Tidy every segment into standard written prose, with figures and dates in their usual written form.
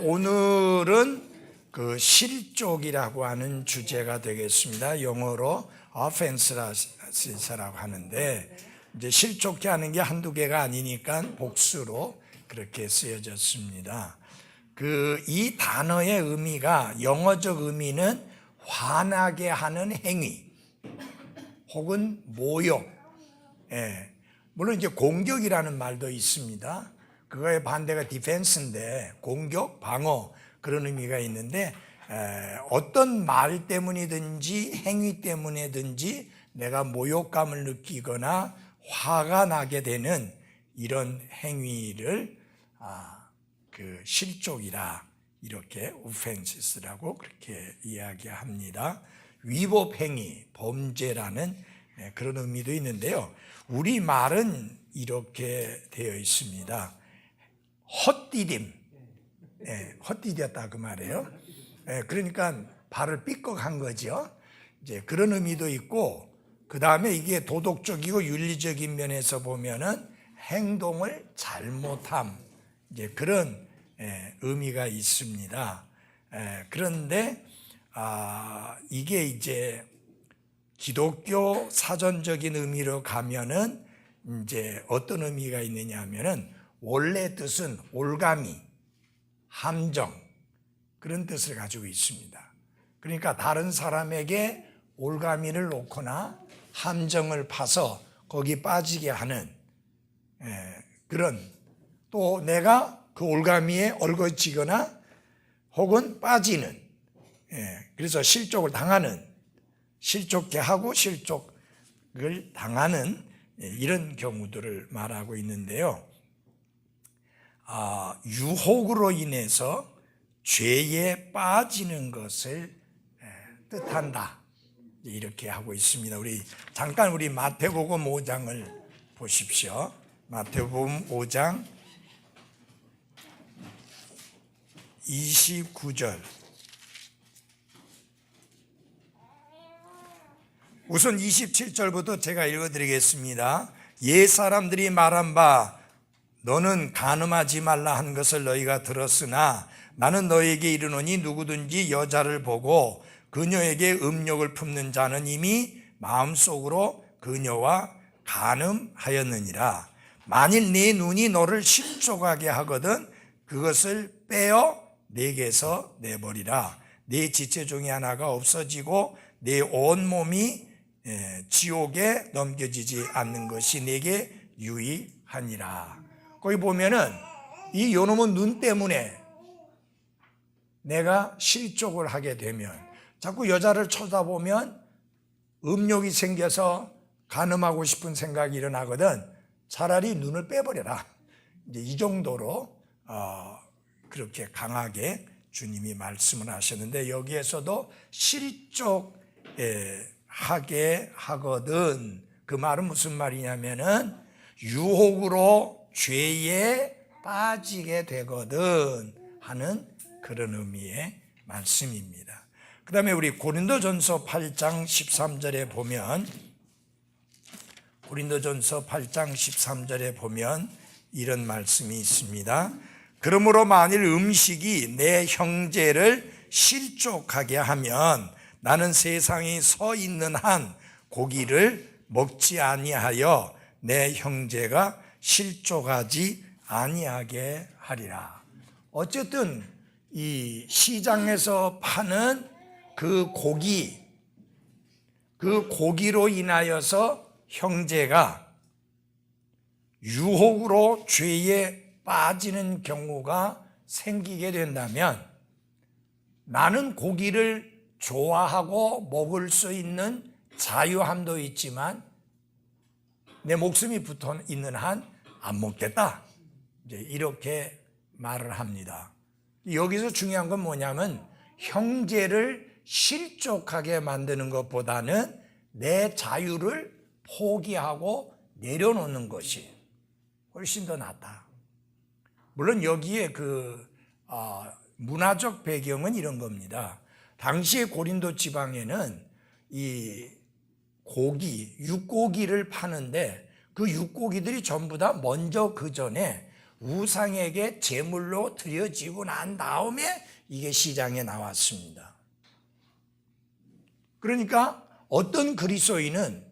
오늘은 그 실족이라고 하는 주제가 되겠습니다. 영어로 offense라고 하는데, 이제 실족해 하는 게 한두 개가 아니니까 복수로 그렇게 쓰여졌습니다. 이 단어의 의미가, 영어적 의미는 화나게 하는 행위 혹은 모욕. 물론 이제 공격이라는 말도 있습니다. 그거의 반대가 디펜스인데, 공격, 방어, 그런 의미가 있는데, 어떤 말 때문이든지 행위 때문이든지 내가 모욕감을 느끼거나 화가 나게 되는 이런 행위를 실족이라, 이렇게 offenses라고 그렇게 이야기합니다. 위법 행위, 범죄라는 그런 의미도 있는데요. 우리 말은 이렇게 되어 있습니다. 헛디딤, 헛디뎠다 그 말이에요. 그러니까 발을 삐걱한 거죠. 이제 그런 의미도 있고, 그 다음에 이게 도덕적이고 윤리적인 면에서 보면은 행동을 잘못함, 이제 그런 의미가 있습니다. 그런데 이게 이제 기독교 사전적인 의미로 가면은 이제 어떤 의미가 있느냐 하면은, 원래 뜻은 올가미, 함정, 그런 뜻을 가지고 있습니다. 그러니까 다른 사람에게 올가미를 놓거나 함정을 파서 거기 빠지게 하는 그런, 또 내가 그 올가미에 얽어지거나 혹은 빠지는, 그래서 실족을 당하는, 실족해 하고 실족을 당하는 이런 경우들을 말하고 있는데요. 유혹으로 인해서 죄에 빠지는 것을 뜻한다, 이렇게 하고 있습니다. 잠깐 우리 마태복음 5장을 보십시오. 마태복음 5장 29절. 우선 27절부터 제가 읽어드리겠습니다. 옛 사람들이 말한 바 너는 간음하지 말라 한 것을 너희가 들었으나 나는 너희에게 이르노니 누구든지 여자를 보고 그녀에게 음욕을 품는 자는 이미 마음속으로 그녀와 간음하였느니라. 만일 네 눈이 너를 실족하게 하거든 그것을 빼어 내게서 내버리라. 네 지체 중에 하나가 없어지고 내 온몸이 지옥에 넘겨지지 않는 것이 내게 유의하니라. 거기 보면은 이 요놈은 눈 때문에 내가 실족을 하게 되면, 자꾸 여자를 쳐다보면 음욕이 생겨서 간음하고 싶은 생각이 일어나거든. 차라리 눈을 빼버려라. 이제 이 정도로 그렇게 강하게 주님이 말씀을 하셨는데, 여기에서도 실족하게 하거든. 그 말은 무슨 말이냐면은 유혹으로 죄에 빠지게 되거든 하는 그런 의미의 말씀입니다. 그 다음에 우리 고린도전서 8장 13절에 보면, 고린도전서 8장 13절에 보면 이런 말씀이 있습니다. 그러므로 만일 음식이 내 형제를 실족하게 하면 나는 세상이 서 있는 한 고기를 먹지 아니하여 내 형제가 실족하지 아니하게 하리라. 어쨌든 이 시장에서 파는 그 고기로 인하여서 형제가 유혹으로 죄에 빠지는 경우가 생기게 된다면, 나는 고기를 좋아하고 먹을 수 있는 자유함도 있지만 내 목숨이 붙어 있는 한 안 먹겠다, 이제 이렇게 말을 합니다. 여기서 중요한 건 뭐냐면, 형제를 실족하게 만드는 것보다는 내 자유를 포기하고 내려놓는 것이 훨씬 더 낫다. 물론 여기에 문화적 배경은 이런 겁니다. 당시에 고린도 지방에는 이 육고기를 파는데, 그 육고기들이 전부 다 먼저 그 전에 우상에게 제물로 드려지고 난 다음에 이게 시장에 나왔습니다. 그러니까 어떤 그리스도인은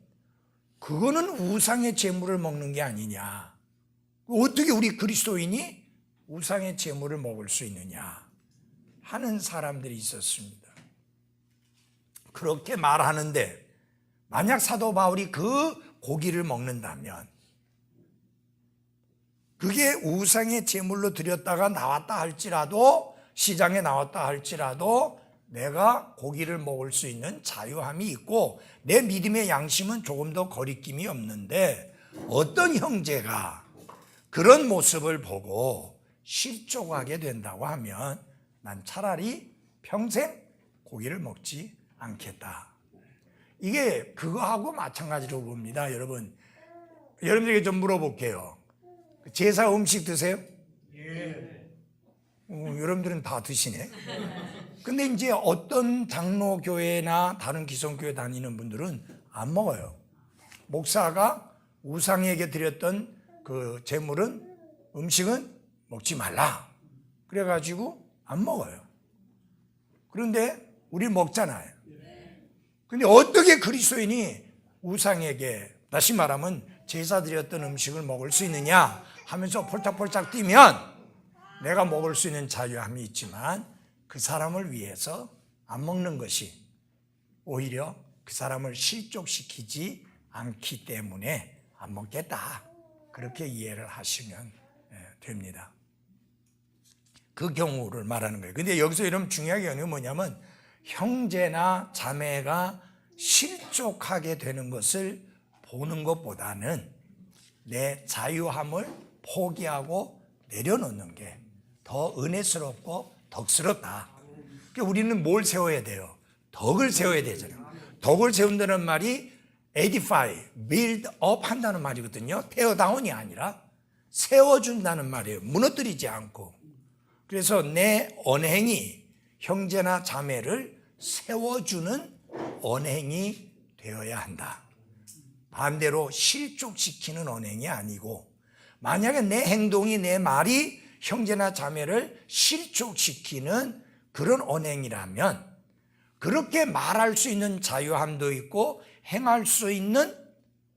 그거는 우상의 제물을 먹는 게 아니냐, 어떻게 우리 그리스도인이 우상의 제물을 먹을 수 있느냐 하는 사람들이 있었습니다. 그렇게 말하는데 만약 사도 바울이 그 고기를 먹는다면 그게 우상의 제물로 드렸다가 나왔다 할지라도, 시장에 나왔다 할지라도 내가 고기를 먹을 수 있는 자유함이 있고 내 믿음의 양심은 조금 더 거리낌이 없는데, 어떤 형제가 그런 모습을 보고 실족하게 된다고 하면 난 차라리 평생 고기를 먹지 않겠다. 이게 그거하고 마찬가지로 봅니다. 여러분들에게 좀 물어볼게요. 제사 음식 드세요? 예. 여러분들은 다 드시네. 근데 이제 어떤 장로교회나 다른 기성교회 다니는 분들은 안 먹어요. 목사가 우상에게 드렸던 그 제물은, 음식은 먹지 말라 그래가지고 안 먹어요. 그런데 우리 먹잖아요. 근데 어떻게 그리스도인이 우상에게, 다시 말하면 제사 드렸던 음식을 먹을 수 있느냐 하면서 폴짝폴짝 뛰면 내가 먹을 수 있는 자유함이 있지만 그 사람을 위해서 안 먹는 것이 오히려 그 사람을 실족시키지 않기 때문에 안 먹겠다, 그렇게 이해를 하시면 됩니다. 그 경우를 말하는 거예요. 근데 여기서 이런 중요하게 하는 게 뭐냐면, 형제나 자매가 실족하게 되는 것을 보는 것보다는 내 자유함을 포기하고 내려놓는 게 더 은혜스럽고 덕스럽다. 그러니까 우리는 뭘 세워야 돼요? 덕을 세워야 되잖아요. 덕을 세운다는 말이 edify, build up 한다는 말이거든요. tear down이 아니라 세워준다는 말이에요. 무너뜨리지 않고. 그래서 내 언행이 형제나 자매를 세워주는 언행이 되어야 한다. 반대로 실족시키는 언행이 아니고, 만약에 내 행동이, 내 말이 형제나 자매를 실족시키는 그런 언행이라면 그렇게 말할 수 있는 자유함도 있고 행할 수 있는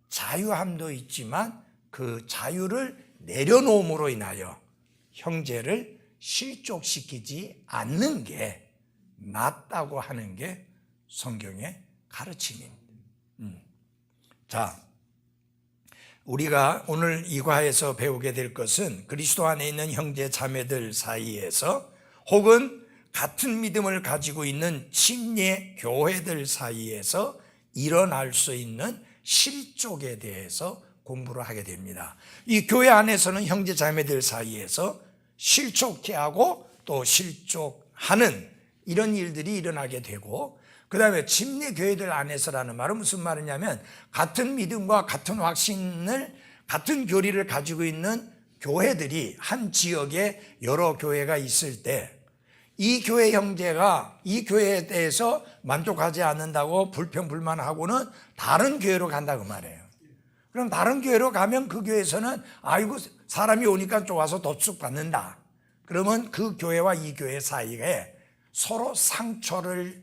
자유함도 있지만 그 자유를 내려놓음으로 인하여 형제를 실족시키지 않는 게 낫다고 하는 게 성경의 가르침입니다. 자, 우리가 오늘 이 과에서 배우게 될 것은 그리스도 안에 있는 형제 자매들 사이에서, 혹은 같은 믿음을 가지고 있는 침례 교회들 사이에서 일어날 수 있는 실족에 대해서 공부를 하게 됩니다. 이 교회 안에서는 형제 자매들 사이에서 실족해 하고 또 실족하는 이런 일들이 일어나게 되고, 그 다음에 침례 교회들 안에서라는 말은 무슨 말이냐면, 같은 믿음과 같은 확신을, 같은 교리를 가지고 있는 교회들이 한 지역에 여러 교회가 있을 때 이 교회 형제가 이 교회에 대해서 만족하지 않는다고 불평불만하고는 다른 교회로 간다고 말해요. 그럼 다른 교회로 가면 그 교회에서는 아이고 사람이 오니까 좋아서 덥석 받는다. 그러면 그 교회와 이 교회 사이에 서로 상처를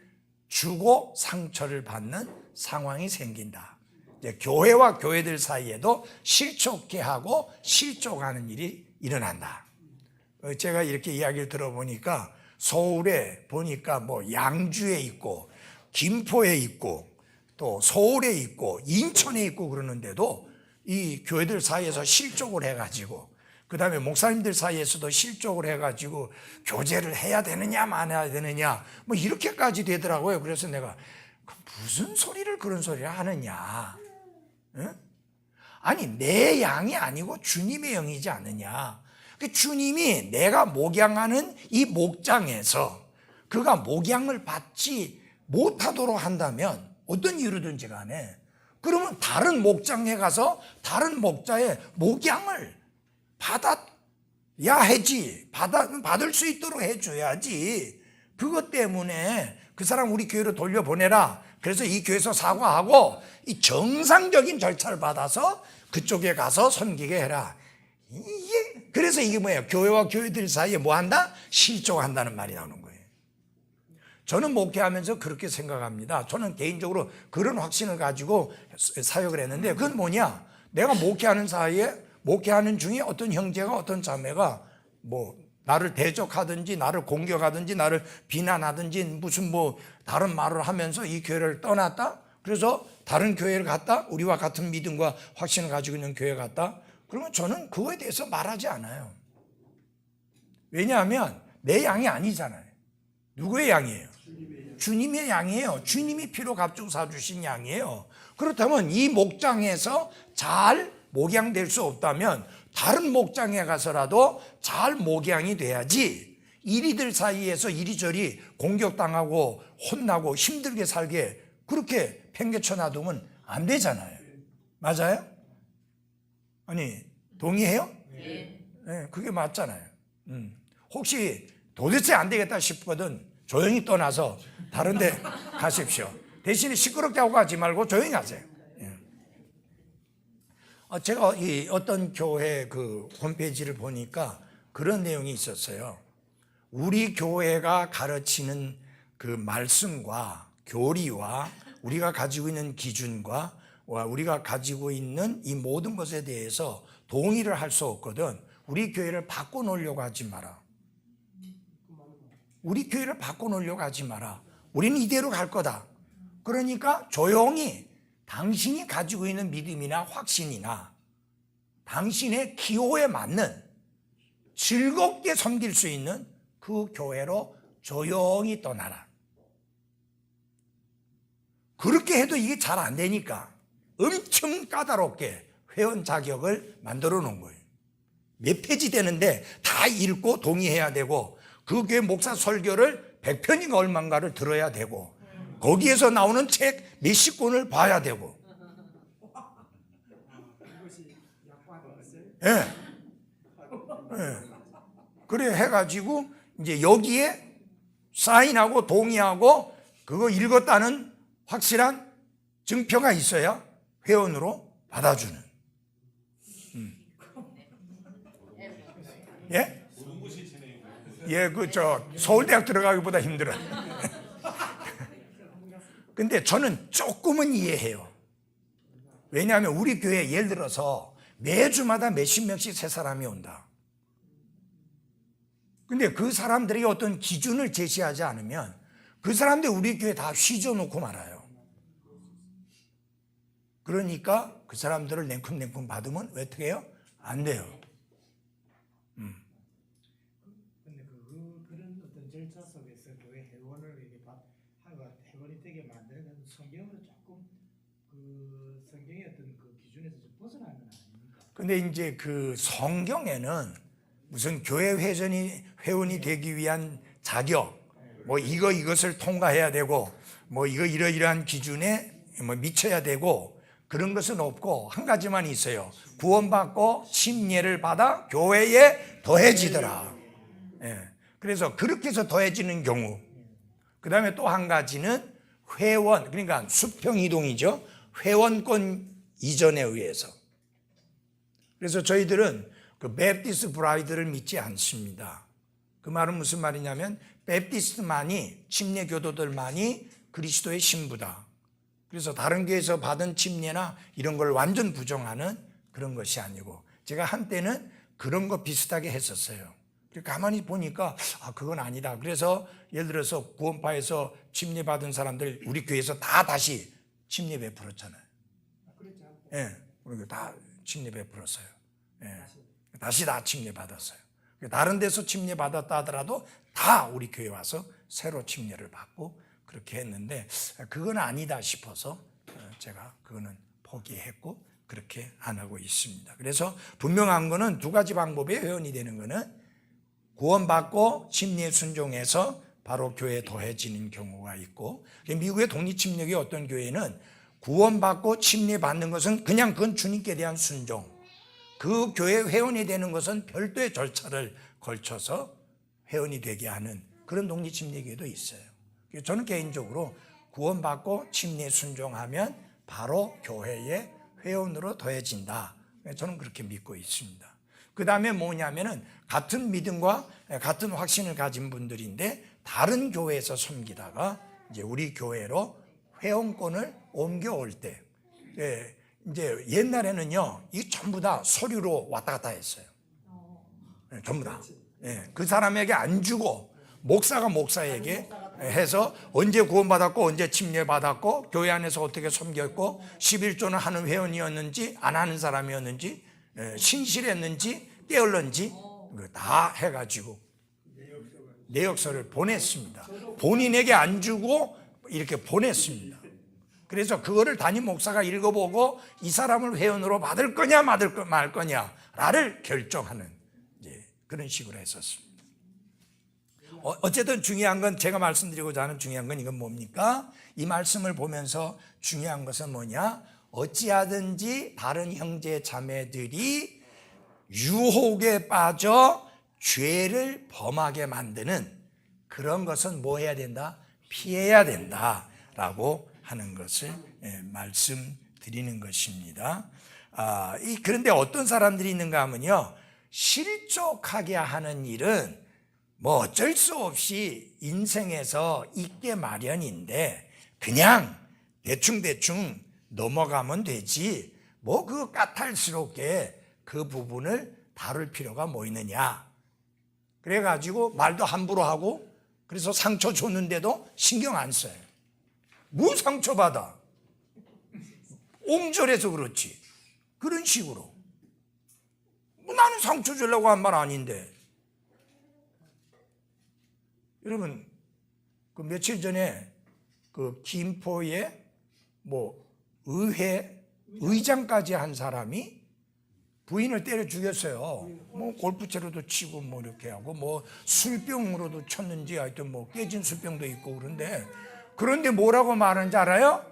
주고 상처를 받는 상황이 생긴다. 이제 교회와 교회들 사이에도 실족해 하고 실족하는 일이 일어난다. 제가 이렇게 이야기를 들어보니까 서울에 보니까 뭐 양주에 있고 김포에 있고 또 서울에 있고 인천에 있고 그러는데도 이 교회들 사이에서 실족을 해가지고, 그 다음에 목사님들 사이에서도 실족을 해가지고 교제를 해야 되느냐 말아야 되느냐 뭐 이렇게까지 되더라고요. 그래서 내가 무슨 소리를 그런 소리를 하느냐, 응? 아니 내 양이 아니고 주님의 영이지 않느냐. 주님이 내가 목양하는 이 목장에서 그가 목양을 받지 못하도록 한다면 어떤 이유로든지 간에, 그러면 다른 목장에 가서 다른 목자의 목양을 받아야 하지, 받을 수 있도록 해줘야지. 그것 때문에 그 사람 우리 교회로 돌려보내라, 그래서 이 교회에서 사과하고 이 정상적인 절차를 받아서 그쪽에 가서 섬기게 해라, 그래서 이게 뭐예요? 교회와 교회들 사이에 뭐 한다? 실종한다는 말이 나오는 거예요. 저는 목회하면서 그렇게 생각합니다. 저는 개인적으로 그런 확신을 가지고 사역을 했는데, 그건 뭐냐? 내가 목회하는 사이에, 목회하는 중에 어떤 형제가, 어떤 자매가 뭐 나를 대적하든지 나를 공격하든지 나를 비난하든지 무슨 뭐 다른 말을 하면서 이 교회를 떠났다? 그래서 다른 교회를 갔다? 우리와 같은 믿음과 확신을 가지고 있는 교회 갔다? 그러면 저는 그거에 대해서 말하지 않아요. 왜냐하면 내 양이 아니잖아요. 누구의 양이에요? 주님의 양이에요. 주님이 피로 값주고 사주신 양이에요. 그렇다면 이 목장에서 잘 목양될 수 없다면 다른 목장에 가서라도 잘 목양이 돼야지, 이리들 사이에서 이리저리 공격당하고 혼나고 힘들게 살게 그렇게 팽개쳐 놔두면 안 되잖아요. 맞아요? 아니, 동의해요? 네, 그게 맞잖아요. 혹시 도대체 안 되겠다 싶거든 조용히 떠나서 다른 데 가십시오. 대신에 시끄럽게 하고 가지 말고 조용히 하세요. 제가 이 어떤 교회 그 홈페이지를 보니까 그런 내용이 있었어요. 우리 교회가 가르치는 그 말씀과 교리와 우리가 가지고 있는 기준과 우리가 가지고 있는 이 모든 것에 대해서 동의를 할 수 없거든. 우리 교회를 바꿔놓으려고 하지 마라. 우리 교회를 바꿔놓으려고 하지 마라. 우리는 이대로 갈 거다. 그러니까 조용히 당신이 가지고 있는 믿음이나 확신이나 당신의 기호에 맞는 즐겁게 섬길 수 있는 그 교회로 조용히 떠나라. 그렇게 해도 이게 잘 안 되니까 엄청 까다롭게 회원 자격을 만들어 놓은 거예요. 몇 페이지 되는데 다 읽고 동의해야 되고, 그 교회 목사 설교를 100편인가 얼마인가를 들어야 되고, 거기에서 나오는 책 몇십 권을 봐야 되고. 예. 예. 그래 해가지고 이제 여기에 사인하고 동의하고 그거 읽었다는 확실한 증표가 있어야 회원으로 받아주는. 예? 예, 서울대학 들어가기보다 힘들어요. 근데 저는 조금은 이해해요. 왜냐하면 우리 교회에 예를 들어서 매주마다 몇십 명씩 새 사람이 온다. 근데 그 사람들에게 어떤 기준을 제시하지 않으면 그 사람들 우리 교회 다 휘저놓고 말아요. 그러니까 그 사람들을 냉큼 받으면 어떻게 해요? 안 돼요. 근데 그런 어떤 절차 속에서 교회 회원을 이렇게 회원이 되게 만드는 성경으로 조금 그 성경의 어떤 그 기준에서 좀 벗어나는 건 아닙니까? 근데 이제 그 성경에는 무슨 교회 회원이 되기 위한 자격, 뭐 이것을 통과해야 되고, 뭐 이러이러한 기준에 뭐 미쳐야 되고, 그런 것은 없고 한 가지만 있어요. 구원받고 침례를 받아 교회에 더해지더라. 예. 그래서 그렇게 해서 더해지는 경우, 그 다음에 또 한 가지는 회원, 그러니까 수평 이동이죠. 회원권 이전에 의해서. 그래서 저희들은 그 베프티스트 브라이드를 믿지 않습니다. 그 말은 무슨 말이냐면 베프티스트만이, 침례 교도들만이 그리스도의 신부다. 그래서 다른 교회에서 받은 침례나 이런 걸 완전 부정하는 그런 것이 아니고, 제가 한때는 그런 거 비슷하게 했었어요. 가만히 보니까 그건 아니다. 그래서 예를 들어서 구원파에서 침례 받은 사람들 우리 교회에서 다 다시 침례 베풀었잖아요. 그렇죠. 예, 우리 다 침례 베풀었어요. 예, 다시 다 침례 받았어요. 다른 데서 침례 받았다 하더라도 다 우리 교회 와서 새로 침례를 받고 그렇게 했는데, 그건 아니다 싶어서 제가 그거는 포기했고 그렇게 안 하고 있습니다. 그래서 분명한 거는 두 가지 방법의 회원이 되는 거는 구원받고 침례 순종해서 바로 교회에 더해지는 경우가 있고, 미국의 독립침례교회 어떤 교회는 구원받고 침례 받는 것은 그냥 그건 주님께 대한 순종, 그 교회 회원이 되는 것은 별도의 절차를 걸쳐서 회원이 되게 하는 그런 독립침례교회도 있어요. 저는 개인적으로 구원받고 침례 순종하면 바로 교회의 회원으로 더해진다. 저는 그렇게 믿고 있습니다. 그 다음에 뭐냐면은 같은 믿음과 같은 확신을 가진 분들인데 다른 교회에서 섬기다가 이제 우리 교회로 회원권을 옮겨올 때, 이제 옛날에는요, 이 전부 다 서류로 왔다 갔다 했어요. 전부 다. 그 사람에게 안 주고 목사가 목사에게 해서 언제 구원받았고 언제 침례받았고 교회 안에서 어떻게 섬겼고 11조는 하는 회원이었는지 안 하는 사람이었는지 신실했는지 깨어른지 다 해가지고 내역서를 보냈습니다. 본인에게 안 주고 이렇게 보냈습니다. 그래서 그거를 담임 목사가 읽어보고 이 사람을 회원으로 받을 거냐 말 거냐를 결정하는 그런 식으로 했었습니다. 어쨌든 중요한 건 제가 말씀드리고자 하는 중요한 건 이건 뭡니까? 이 말씀을 보면서 중요한 것은 뭐냐? 어찌하든지 다른 형제 자매들이 유혹에 빠져 죄를 범하게 만드는 그런 것은 뭐 해야 된다? 피해야 된다라고 하는 것을 말씀드리는 것입니다. 그런데 어떤 사람들이 있는가 하면요, 실족하게 하는 일은 뭐 어쩔 수 없이 인생에서 있게 마련인데 그냥 대충 넘어가면 되지 뭐 그 까탈스럽게 그 부분을 다룰 필요가 뭐 있느냐. 그래가지고 말도 함부로 하고 그래서 상처 줬는데도 신경 안 써요. 뭐 상처받아? 옹졸해서 그렇지. 그런 식으로. 뭐 나는 상처 주려고 한 말 아닌데. 여러분, 그 며칠 전에 그 김포에 뭐 의회 의장까지 한 사람이 부인을 때려 죽였어요. 뭐 골프채로도 치고 뭐 이렇게 하고 뭐 술병으로도 쳤는지 하여튼 뭐 깨진 술병도 있고 그런데 뭐라고 말하는지 알아요?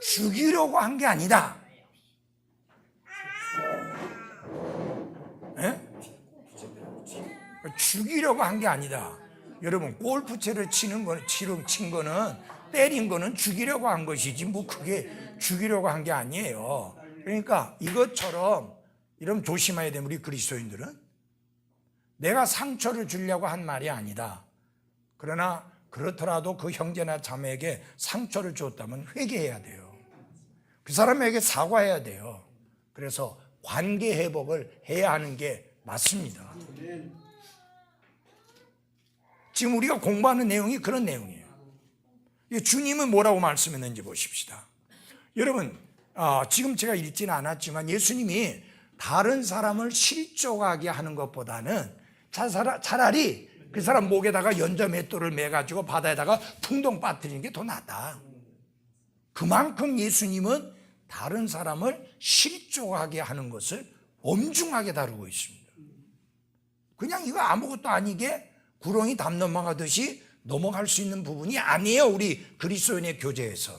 죽이려고 한 게 아니다. 죽이려고 한 게 아니다. 여러분, 골프채를 친 거는 때린 거는 죽이려고 한 것이지 뭐 그게 죽이려고 한 게 아니에요. 그러니까 이것처럼 이러면 조심해야 됩니다. 우리 그리스도인들은 내가 상처를 주려고 한 말이 아니다. 그러나 그렇더라도 그 형제나 자매에게 상처를 줬다면 회개해야 돼요. 그 사람에게 사과해야 돼요. 그래서 관계 회복을 해야 하는 게 맞습니다. 지금 우리가 공부하는 내용이 그런 내용이에요. 주님은 뭐라고 말씀했는지 보십시다. 여러분, 지금 제가 읽지는 않았지만 예수님이 다른 사람을 실족하게 하는 것보다는 차라리 그 사람 목에다가 연자 맷돌을 매가지고 바다에다가 풍덩 빠뜨리는 게 더 낫다. 그만큼 예수님은 다른 사람을 실족하게 하는 것을 엄중하게 다루고 있습니다. 그냥 이거 아무것도 아니게 구렁이 담 넘어가듯이 넘어갈 수 있는 부분이 아니에요. 우리 그리스도인의 교제에서.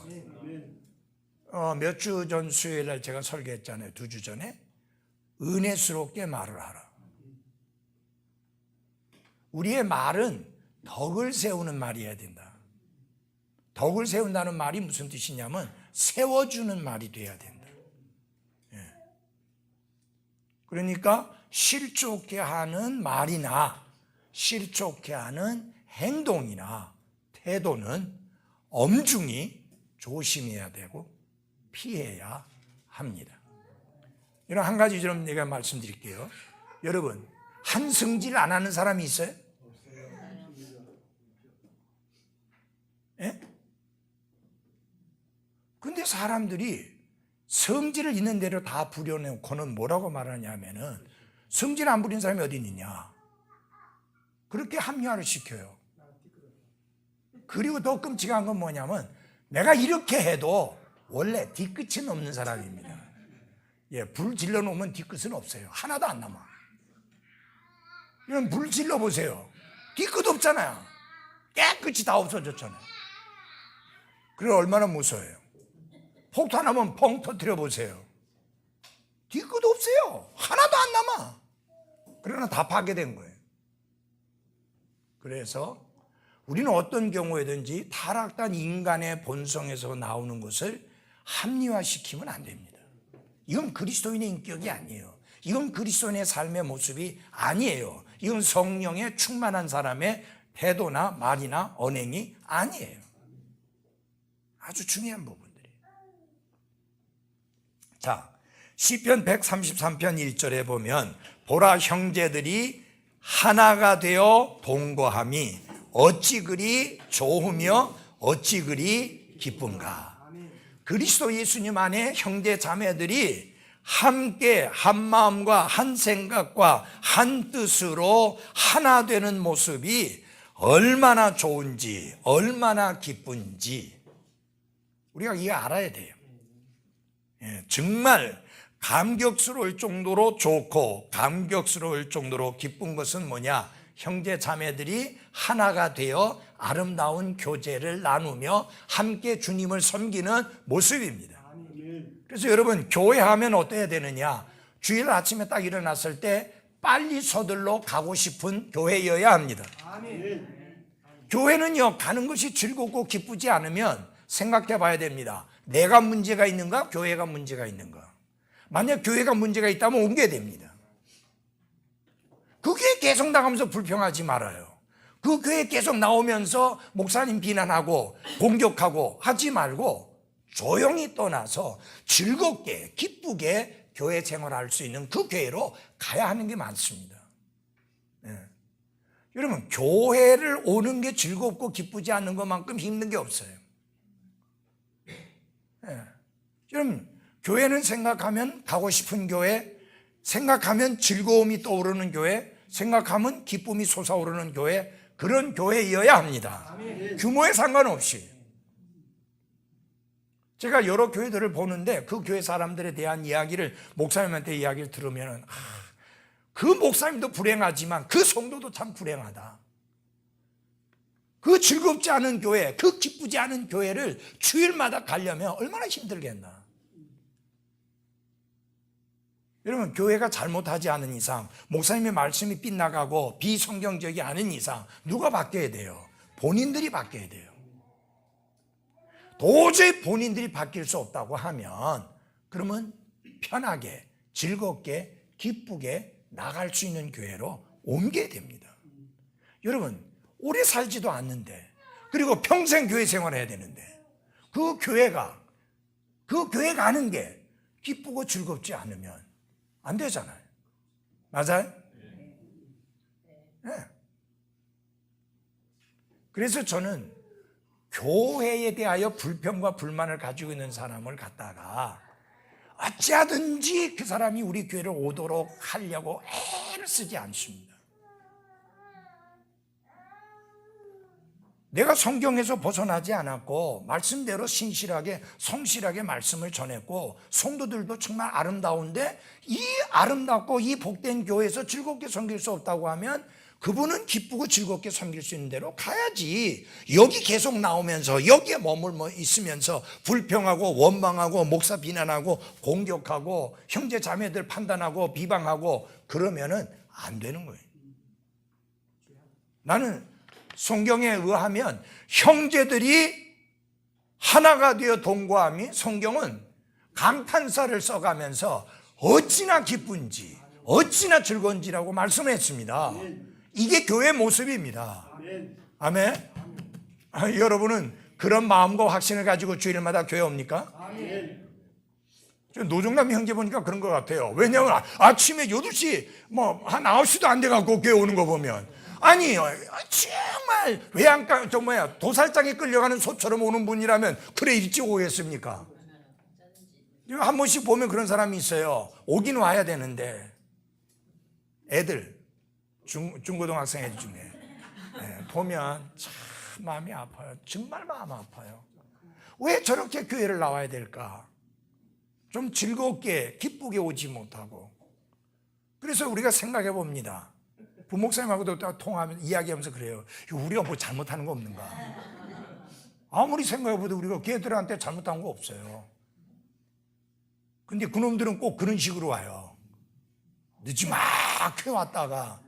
몇 주 전 수요일 날 제가 설교했잖아요. 2주 전에. 은혜스럽게 말을 하라. 우리의 말은 덕을 세우는 말이어야 된다. 덕을 세운다는 말이 무슨 뜻이냐면 세워주는 말이 돼야 된다. 그러니까 실족해 하는 말이나 실족해 하는 행동이나 태도는 엄중히 조심해야 되고 피해야 합니다. 이런 한 가지 좀 내가 말씀드릴게요. 여러분, 한승질 안 하는 사람이 있어요? 예? 근데 사람들이 성질을 있는 대로 다 부려놓고는 뭐라고 말하냐면은 성질 안 부린 사람이 어디 있느냐. 그렇게 합리화를 시켜요. 그리고 더 끔찍한 건 뭐냐면 내가 이렇게 해도 원래 뒤끝은 없는 사람입니다. 불 질러놓으면 뒤끝은 없어요. 하나도 안 남아. 이런 불 질러보세요. 뒤끝 없잖아요. 깨끗이 다 없어졌잖아요. 그래 얼마나 무서워요. 폭탄하면 펑 터뜨려 보세요. 뒤끝 없어요. 하나도 안 남아. 그러나 다 파괴된 거예요. 그래서 우리는 어떤 경우에든지 타락한 인간의 본성에서 나오는 것을 합리화시키면 안 됩니다. 이건 그리스도인의 인격이 아니에요. 이건 그리스도인의 삶의 모습이 아니에요. 이건 성령에 충만한 사람의 태도나 말이나 언행이 아니에요. 아주 중요한 부분들이에요. 자, 시편 133편 1절에 보면 보라 형제들이 하나가 되어 동거함이 어찌 그리 좋으며 어찌 그리 기쁜가. 그리스도 예수님 안에 형제 자매들이 함께 한 마음과 한 생각과 한 뜻으로 하나 되는 모습이 얼마나 좋은지, 얼마나 기쁜지 우리가 이거 알아야 돼요. 정말 감격스러울 정도로 좋고 감격스러울 정도로 기쁜 것은 뭐냐? 형제 자매들이 하나가 되어 아름다운 교제를 나누며 함께 주님을 섬기는 모습입니다. 그래서 여러분, 교회하면 어때야 되느냐? 주일 아침에 딱 일어났을 때 빨리 서둘러 가고 싶은 교회여야 합니다. 교회는요, 가는 것이 즐겁고 기쁘지 않으면 생각해 봐야 됩니다. 내가 문제가 있는가? 교회가 문제가 있는가? 만약 교회가 문제가 있다면 옮겨야 됩니다. 그 교회 계속 나가면서 불평하지 말아요. 그 교회 계속 나오면서 목사님 비난하고 공격하고 하지 말고 조용히 떠나서 즐겁게 기쁘게 교회 생활할 수 있는 그 교회로 가야 하는 게 많습니다. 여러분, 교회를 오는 게 즐겁고 기쁘지 않는 것만큼 힘든 게 없어요. 여러분, 교회는 생각하면 가고 싶은 교회, 생각하면 즐거움이 떠오르는 교회, 생각하면 기쁨이 솟아오르는 교회, 그런 교회이어야 합니다. 규모에 상관없이. 제가 여러 교회들을 보는데 그 교회 사람들에 대한 이야기를, 목사님한테 이야기를 들으면 그 목사님도 불행하지만 그 성도도 참 불행하다. 그 즐겁지 않은 교회, 그 기쁘지 않은 교회를 주일마다 가려면 얼마나 힘들겠나. 여러분, 교회가 잘못하지 않은 이상, 목사님의 말씀이 빗나가고 비성경적이 않은 이상 누가 바뀌어야 돼요? 본인들이 바뀌어야 돼요. 도저히 본인들이 바뀔 수 없다고 하면 그러면 편하게, 즐겁게, 기쁘게 나갈 수 있는 교회로 옮겨야 됩니다. 여러분, 오래 살지도 않는데, 그리고 평생 교회 생활해야 되는데 그 교회 가는 게 기쁘고 즐겁지 않으면 안 되잖아요. 맞아요? 네. 그래서 저는 교회에 대하여 불평과 불만을 가지고 있는 사람을 갖다가 어찌하든지 그 사람이 우리 교회를 오도록 하려고 애를 쓰지 않습니다. 내가 성경에서 벗어나지 않았고 말씀대로 신실하게 성실하게 말씀을 전했고 성도들도 정말 아름다운데 이 아름답고 이 복된 교회에서 즐겁게 섬길 수 없다고 하면 그분은 기쁘고 즐겁게 섬길 수 있는 대로 가야지. 여기 계속 나오면서 여기에 머물러 있으면서 불평하고 원망하고 목사 비난하고 공격하고 형제 자매들 판단하고 비방하고 그러면은 안 되는 거예요. 나는 성경에 의하면 형제들이 하나가 되어 동거함이, 성경은 감탄사를 써가면서 어찌나 기쁜지 어찌나 즐거운지라고 말씀했습니다. 이게 교회 모습입니다. 아멘. 여러분은 그런 마음과 확신을 가지고 주일마다 교회 옵니까? 노종남 형제 보니까 그런 것 같아요. 왜냐하면 아침에 8시 한 9시도 안 돼갖고 교회 오는 거 보면, 아니 정말 외양간 도살장에 끌려가는 소처럼 오는 분이라면 그래 일찍 오겠습니까? 한 번씩 보면 그런 사람이 있어요. 오긴 와야 되는데 애들 중고등학생 애들 중에 보면 참 마음이 아파요. 정말 마음 아파요. 왜 저렇게 교회를 나와야 될까? 좀 즐겁게 기쁘게 오지 못하고. 그래서 우리가 생각해 봅니다. 부목사님하고도 통하면 이야기하면서 그래요. 우리가 뭐 잘못하는 거 없는가? 아무리 생각해봐도 우리가 걔들한테 잘못한 거 없어요. 근데 그놈들은 꼭 그런 식으로 와요. 늦지막히 왔다가,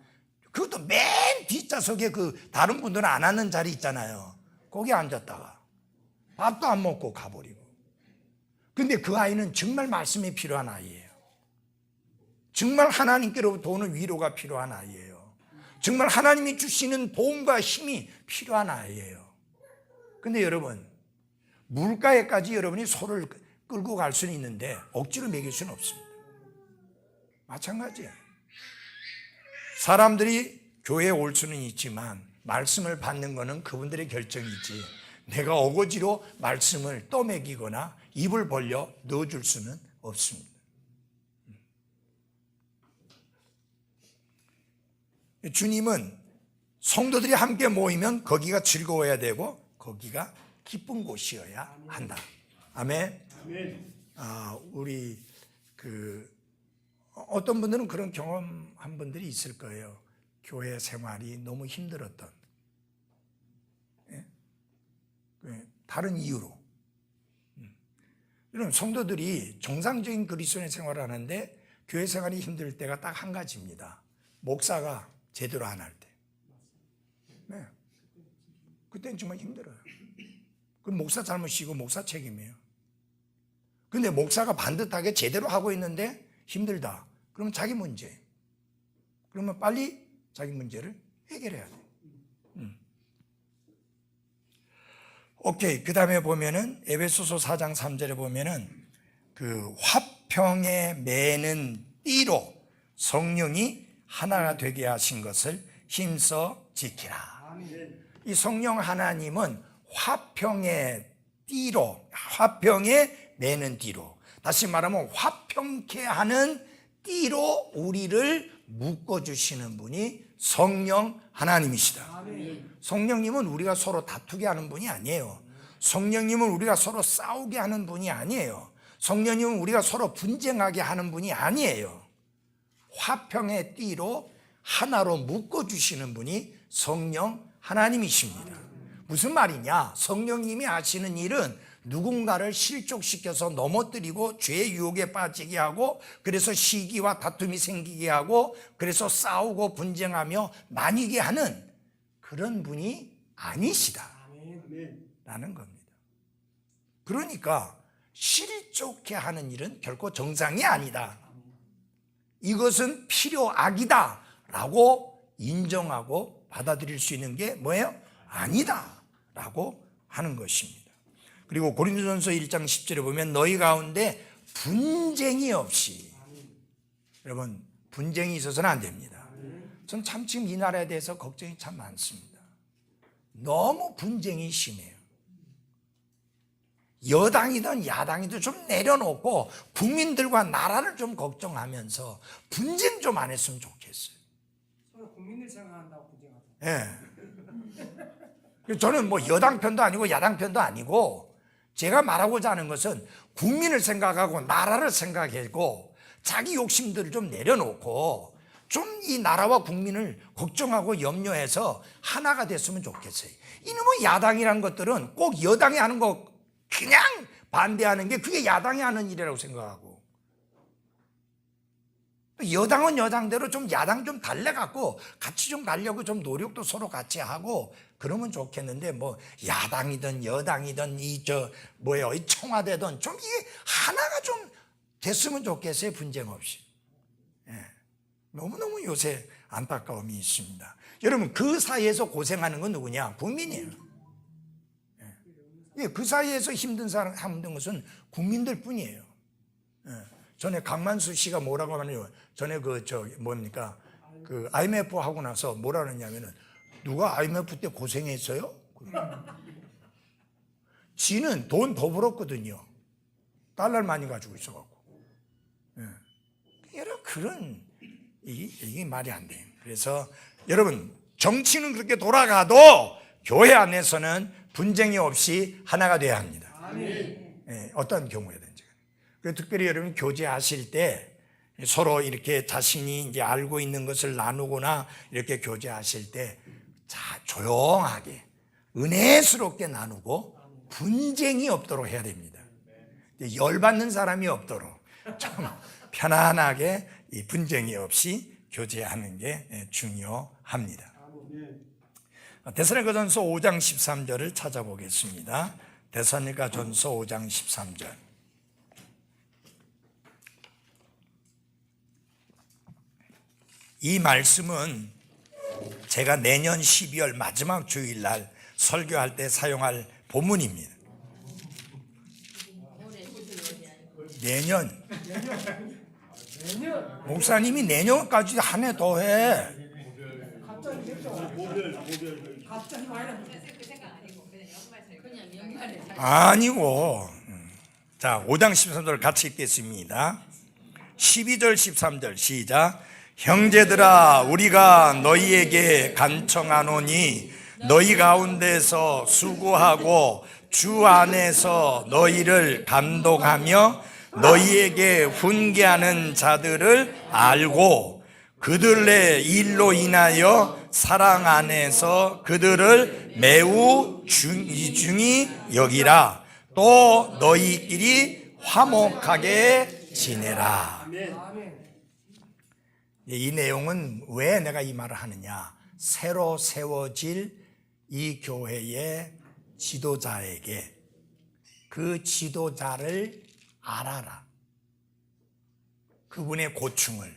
그것도 맨 뒷좌석에 다른 분들은 안 앉는 자리 있잖아요. 거기 앉았다가 밥도 안 먹고 가버리고. 근데 그 아이는 정말 말씀이 필요한 아이예요. 정말 하나님께로부터 오는 위로가 필요한 아이예요. 정말 하나님이 주시는 도움과 힘이 필요한 아이예요. 근데 여러분, 물가에까지 여러분이 소를 끌고 갈 수는 있는데 억지로 먹일 수는 없습니다. 마찬가지예요. 사람들이 교회에 올 수는 있지만 말씀을 받는 것은 그분들의 결정이지, 내가 어거지로 말씀을 떠먹이거나 입을 벌려 넣어줄 수는 없습니다. 주님은 성도들이 함께 모이면 거기가 즐거워야 되고 거기가 기쁜 곳이어야 한다. 아멘. 우리 어떤 분들은 그런 경험한 분들이 있을 거예요. 교회 생활이 너무 힘들었던, 다른 이유로. 이런 성도들이 정상적인 그리스도인의 생활을 하는데 교회 생활이 힘들 때가 딱 한 가지입니다. 목사가 제대로 안 할 때. 네. 그때는 정말 힘들어요. 그 목사 잘못이고 목사 책임이에요. 근데 목사가 반듯하게 제대로 하고 있는데 힘들다. 그러면 자기 문제. 그러면 빨리 자기 문제를 해결해야 돼. 오케이. 그 다음에 보면은 에베소서 4장 3절에 보면은 그 화평에 매는 띠로 성령이 하나가 되게 하신 것을 힘써 지키라. 이 성령 하나님은 화평의 띠로, 화평에 매는 띠로, 다시 말하면 화평케 하는 띠로 우리를 묶어주시는 분이 성령 하나님이시다. 성령님은 우리가 서로 다투게 하는 분이 아니에요. 성령님은 우리가 서로 싸우게 하는 분이 아니에요. 성령님은 우리가 서로 분쟁하게 하는 분이 아니에요. 화평의 띠로 하나로 묶어주시는 분이 성령 하나님이십니다. 무슨 말이냐? 성령님이 하시는 일은 누군가를 실족시켜서 넘어뜨리고 죄의 유혹에 빠지게 하고, 그래서 시기와 다툼이 생기게 하고, 그래서 싸우고 분쟁하며 나뉘게 하는 그런 분이 아니시다 라는 겁니다. 그러니까 실족해 하는 일은 결코 정상이 아니다. 이것은 필요악이다 라고 인정하고 받아들일 수 있는 게 뭐예요? 아니다 라고 하는 것입니다. 그리고 고린도전서 1장 10절에 보면 너희 가운데 분쟁이 없이, 여러분 분쟁이 있어서는 안 됩니다. 전 참 지금 이 나라에 대해서 걱정이 참 많습니다. 너무 분쟁이 심해요. 여당이든 야당이든 좀 내려놓고 국민들과 나라를 좀 걱정하면서 분쟁 좀 안 했으면 좋겠어요. 서로 국민을 생각한다고 분쟁하죠. 예. 저는 뭐 여당 편도 아니고 야당 편도 아니고, 제가 말하고자 하는 것은 국민을 생각하고 나라를 생각하고 자기 욕심들을 좀 내려놓고 좀 이 나라와 국민을 걱정하고 염려해서 하나가 됐으면 좋겠어요. 이놈의 야당이라는 것들은 꼭 여당이 하는 거 그냥 반대하는 게 그게 야당이 하는 일이라고 생각하고, 여당은 여당대로 좀 야당 좀 달래갖고 같이 좀 가려고 좀 노력도 서로 같이 하고 그러면 좋겠는데, 뭐 야당이든 여당이든 이 청와대든 좀 이게 하나가 좀 됐으면 좋겠어요. 분쟁 없이. 너무너무 요새 안타까움이 있습니다. 여러분 그 사이에서 고생하는 건 누구냐? 국민이에요. 그 사이에서 힘든 것은 국민들 뿐이에요. 전에 강만수 씨가 뭐라고 하냐면, 전에 그 IMF 하고 나서 뭐라 그러냐면은, 누가 IMF 때 고생했어요? 지는 돈 더 벌었거든요. 달러를 많이 가지고 있어갖고. 여러분 그런 이게 말이 안 돼요. 그래서 여러분 정치는 그렇게 돌아가도 교회 안에서는 분쟁이 없이 하나가 돼야 합니다. 어떤 경우에든지. 특별히 여러분 교제하실 때 서로 이렇게 자신이 이제 알고 있는 것을 나누거나 이렇게 교제하실 때 조용하게 은혜스럽게 나누고 분쟁이 없도록 해야 됩니다. 열받는 사람이 없도록 좀 편안하게 이 분쟁이 없이 교제하는 게 중요합니다. 데살로니가전서 5장 13절을 찾아보겠습니다. 데살로니가전서 5장 13절. 이 말씀은 제가 내년 12월 마지막 주일날 설교할 때 사용할 본문입니다. 내년 목사님이 내년까지 한 해 더 해. 아니고. 자, 5장 13절 같이 읽겠습니다. 12절 13절 시작. 형제들아 우리가 너희에게 간청하노니 너희 가운데서 수고하고 주 안에서 너희를 감독하며 너희에게 훈계하는 자들을 알고 그들의 일로 인하여 사랑 안에서 그들을 매우 중히 여기라. 또 너희끼리 화목하게 지내라. 이 내용은 왜 내가 이 말을 하느냐, 새로 세워질 이 교회의 지도자에게 그 지도자를 알아라. 그분의 고충을,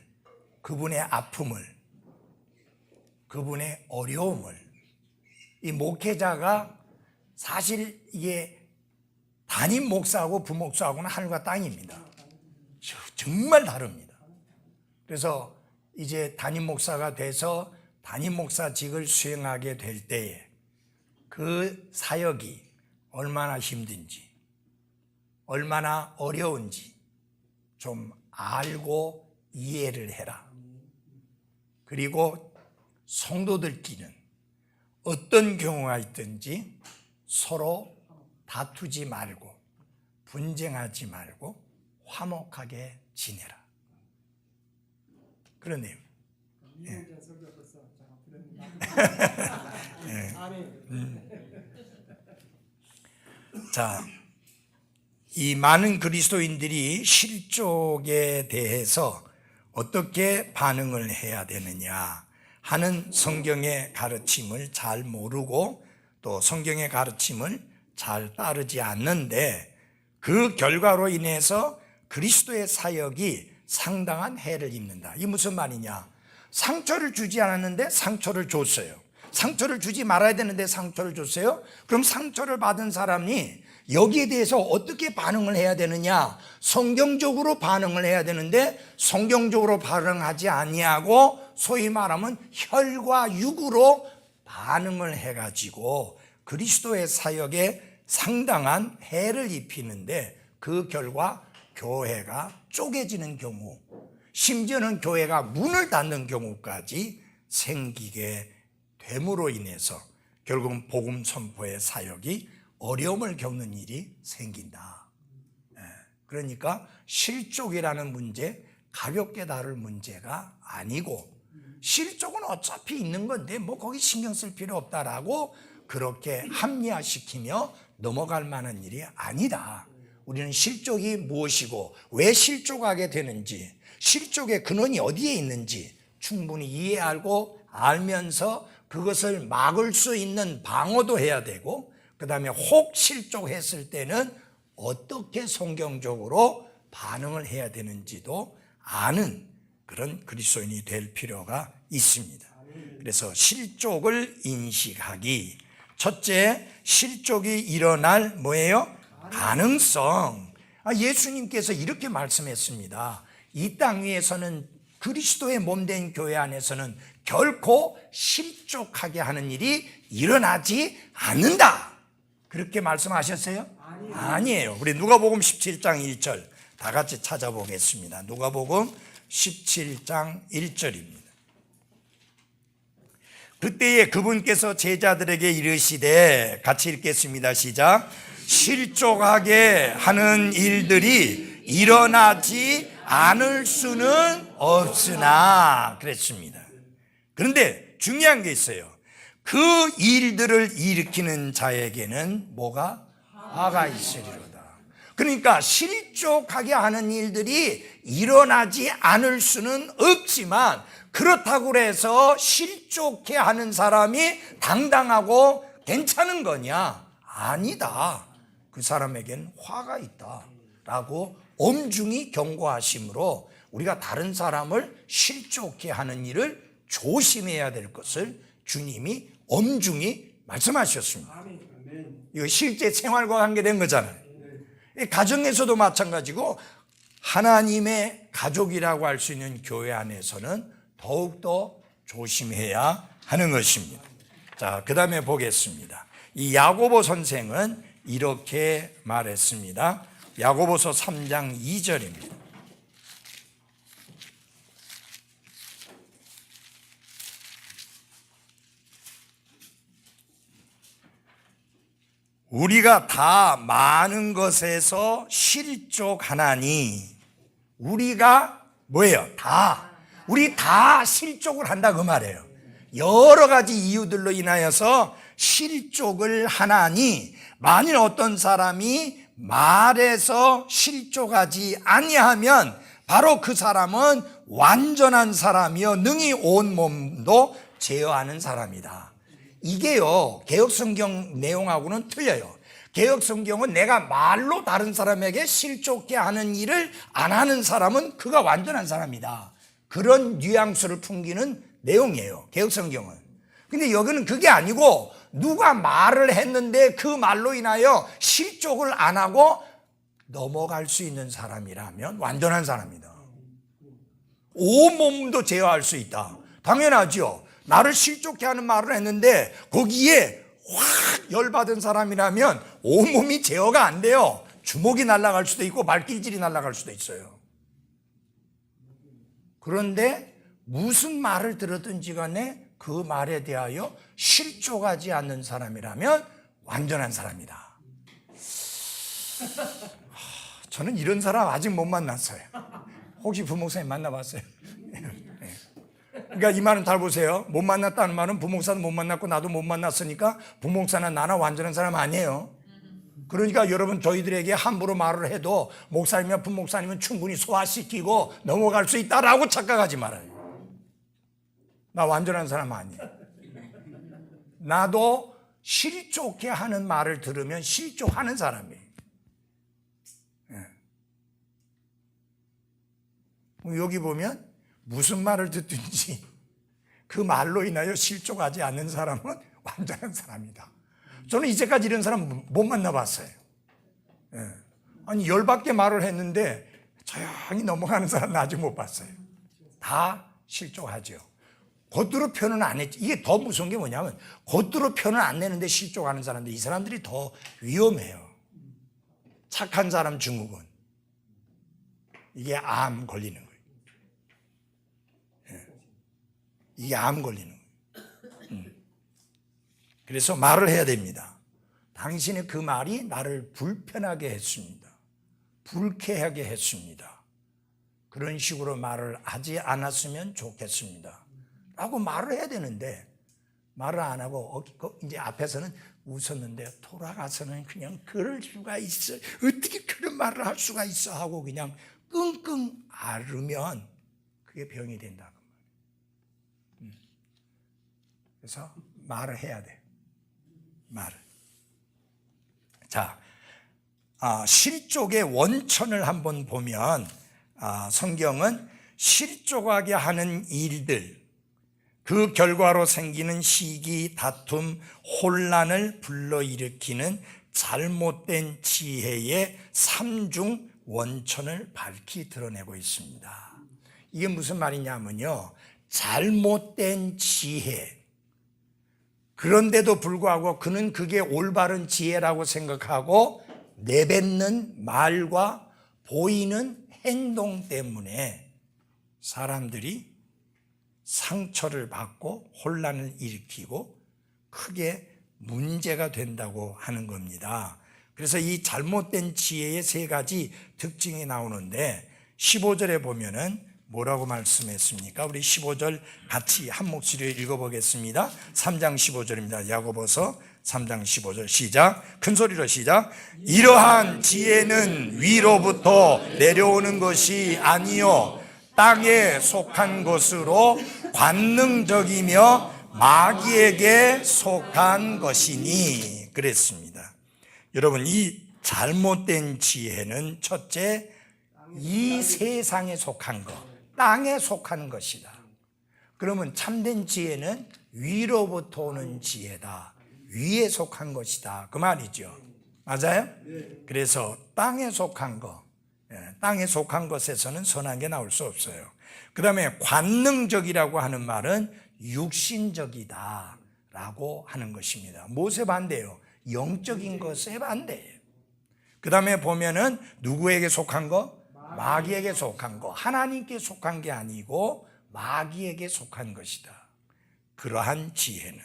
그분의 아픔을, 그분의 어려움을. 이 목회자가 사실 이게 담임 목사하고 부목사하고는 하늘과 땅입니다. 정말 다릅니다. 그래서 이제 담임 목사가 돼서 담임 목사직을 수행하게 될 때에 그 사역이 얼마나 힘든지, 얼마나 어려운지 좀 알고 이해를 해라. 그리고 성도들끼리는 어떤 경우가 있든지 서로 다투지 말고 분쟁하지 말고 화목하게 지내라. 그러네요. 예. 자, 이 많은 그리스도인들이 실족에 대해서 어떻게 반응을 해야 되느냐 하는 성경의 가르침을 잘 모르고 또 성경의 가르침을 잘 따르지 않는데 그 결과로 인해서 그리스도의 사역이 상당한 해를 입는다. 이게 무슨 말이냐? 상처를 주지 않았는데 상처를 줬어요. 상처를 주지 말아야 되는데 상처를 줬어요. 그럼 상처를 받은 사람이 여기에 대해서 어떻게 반응을 해야 되느냐? 성경적으로 반응을 해야 되는데 성경적으로 반응하지 아니하고 소위 말하면 혈과 육으로 반응을 해가지고 그리스도의 사역에 상당한 해를 입히는데 그 결과 교회가 쪼개지는 경우, 심지어는 교회가 문을 닫는 경우까지 생기게 됨으로 인해서 결국은 복음 선포의 사역이 어려움을 겪는 일이 생긴다. 그러니까 실족이라는 문제, 가볍게 다룰 문제가 아니고 실족은 어차피 있는 건데 뭐 거기 신경 쓸 필요 없다라고 그렇게 합리화시키며 넘어갈 만한 일이 아니다. 우리는 실족이 무엇이고 왜 실족하게 되는지, 실족의 근원이 어디에 있는지 충분히 이해하고 알면서 그것을 막을 수 있는 방어도 해야 되고, 그 다음에 혹 실족했을 때는 어떻게 성경적으로 반응을 해야 되는지도 아는 그런 그리스도인이 될 필요가 있습니다. 그래서 실족을 인식하기. 첫째, 실족이 일어날 뭐예요? 가능성. 예수님께서 이렇게 말씀했습니다. 이 땅 위에서는 그리스도의 몸된 교회 안에서는 결코 실족하게 하는 일이 일어나지 않는다. 그렇게 말씀하셨어요? 아니에요. 우리 누가복음 17장 1절 다 같이 찾아보겠습니다. 누가복음 17장 1절입니다. 그때에 그분께서 제자들에게 이르시되, 같이 읽겠습니다. 시작. 실족하게 하는 일들이 일어나지 않을 수는 없으나 그랬습니다. 그런데 중요한 게 있어요. 그 일들을 일으키는 자에게는 뭐가? 화가 있으리로다. 그러니까 실족하게 하는 일들이 일어나지 않을 수는 없지만 그렇다고 해서 실족해 하는 사람이 당당하고 괜찮은 거냐? 아니다. 그 사람에겐 화가 있다라고 엄중히 경고하심으로 우리가 다른 사람을 실족해 하는 일을 조심해야 될 것을 주님이 엄중히 말씀하셨습니다. 아멘. 이거 실제 생활과 관계된 거잖아요. 가정에서도 마찬가지고 하나님의 가족이라고 할 수 있는 교회 안에서는 더욱더 조심해야 하는 것입니다. 자, 그 다음에 보겠습니다. 이 야고보 선생은 이렇게 말했습니다. 야고보서 3장 2절입니다. 우리가 다 많은 것에서 실족하나니, 우리가 뭐예요? 우리 다 실족을 한다 그 말이에요. 여러 가지 이유들로 인하여서 실족을 하나니, 만일 어떤 사람이 말에서 실족하지 아니하면 바로 그 사람은 완전한 사람이요 능히 온 몸도 제어하는 사람이다. 이게요, 개혁성경 내용하고는 틀려요. 개혁성경은 내가 말로 다른 사람에게 실족해 하는 일을 안 하는 사람은 그가 완전한 사람이다. 그런 뉘앙스를 풍기는 내용이에요, 개혁성경은. 근데 여기는 그게 아니고 누가 말을 했는데 그 말로 인하여 실족을 안 하고 넘어갈 수 있는 사람이라면 완전한 사람이다. 온몸도 제어할 수 있다. 당연하죠. 나를 실족해 하는 말을 했는데 거기에 확 열받은 사람이라면 온몸이 제어가 안 돼요. 주먹이 날아갈 수도 있고 발길질이 날아갈 수도 있어요. 그런데 무슨 말을 들었든지 간에 그 말에 대하여 실족하지 않는 사람이라면 완전한 사람이다. 저는 이런 사람 아직 못 만났어요. 혹시 부목사님 만나봤어요? 그러니까 이 말은 잘 보세요. 못 만났다는 말은 부목사도 못 만났고 나도 못 만났으니까 부목사는 나나 완전한 사람 아니에요. 그러니까 여러분, 저희들에게 함부로 말을 해도 목사님이나 부목사님은 충분히 소화시키고 넘어갈 수 있다라고 착각하지 말아요. 나 완전한 사람 아니에요. 나도 실족해 하는 말을 들으면 실족하는 사람이에요. 여기 보면 무슨 말을 듣든지 그 말로 인하여 실족하지 않는 사람은 완전한 사람이다. 저는 이제까지 이런 사람 못 만나봤어요. 아니, 열받게 말을 했는데 조용히 넘어가는 사람은 아직 못 봤어요. 다 실족하죠. 겉으로 표현은 안 했지. 이게 더 무서운 게 뭐냐면 겉으로 표현을 안 내는데 실족하는 사람들, 이 사람들이 더 위험해요. 착한 사람 증후군, 이게 암 걸리는 거예요. 이게 암 걸리는 거예요. 그래서 말을 해야 됩니다. 당신의 그 말이 나를 불편하게 했습니다. 불쾌하게 했습니다. 그런 식으로 말을 하지 않았으면 좋겠습니다. 라고 말을 해야 되는데 말을 안 하고 이제 앞에서는 웃었는데 돌아가서는 그냥 그럴 수가 있어, 어떻게 그런 말을 할 수가 있어 하고 그냥 끙끙 앓으면 그게 병이 된다. 그래서 말을 해야 돼. 말을. 자, 실족의 원천을 한번 보면 성경은 실족하게 하는 일들, 그 결과로 생기는 시기, 다툼, 혼란을 불러일으키는 잘못된 지혜의 3중 원천을 밝히 드러내고 있습니다. 이게 무슨 말이냐면요, 잘못된 지혜, 그런데도 불구하고 그는 그게 올바른 지혜라고 생각하고 내뱉는 말과 보이는 행동 때문에 사람들이 상처를 받고 혼란을 일으키고 크게 문제가 된다고 하는 겁니다. 그래서 이 잘못된 지혜의 세 가지 특징이 나오는데 15절에 보면은 뭐라고 말씀했습니까? 우리 15절 같이 한 목소리로 읽어보겠습니다. 3장 15절입니다. 야고보서 3장 15절 시작. 큰 소리로 시작. 이러한 지혜는 위로부터 내려오는 것이 아니요 땅에 속한 것으로 관능적이며 마귀에게 속한 것이니 그랬습니다. 여러분, 이 잘못된 지혜는 첫째, 이 세상에 속한 것, 땅에 속한 것이다. 그러면 참된 지혜는 위로부터 오는 지혜다. 위에 속한 것이다. 그 말이죠. 맞아요? 그래서 땅에 속한 것, 땅에 속한 것에서는 선한 게 나올 수 없어요. 그 다음에 관능적이라고 하는 말은 육신적이다 라고 하는 것입니다. 무엇에 반대예요? 영적인 것에 반대예요. 그 다음에 보면은 누구에게 속한 거? 마귀에게 속한 거. 하나님께 속한 게 아니고 마귀에게 속한 것이다. 그러한 지혜는.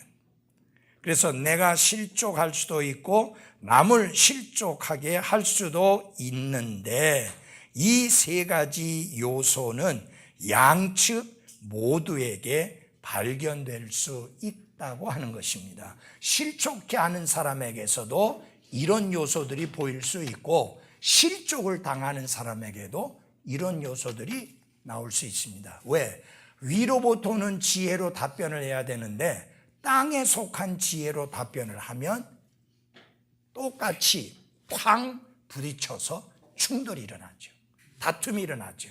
그래서 내가 실족할 수도 있고 남을 실족하게 할 수도 있는데 이 세 가지 요소는 양측 모두에게 발견될 수 있다고 하는 것입니다. 실족케 하는 사람에게서도 이런 요소들이 보일 수 있고 실족을 당하는 사람에게도 이런 요소들이 나올 수 있습니다. 왜? 위로부터 오는 지혜로 답변을 해야 되는데 땅에 속한 지혜로 답변을 하면 똑같이 쾅 부딪혀서 충돌이 일어나죠. 다툼이 일어나죠.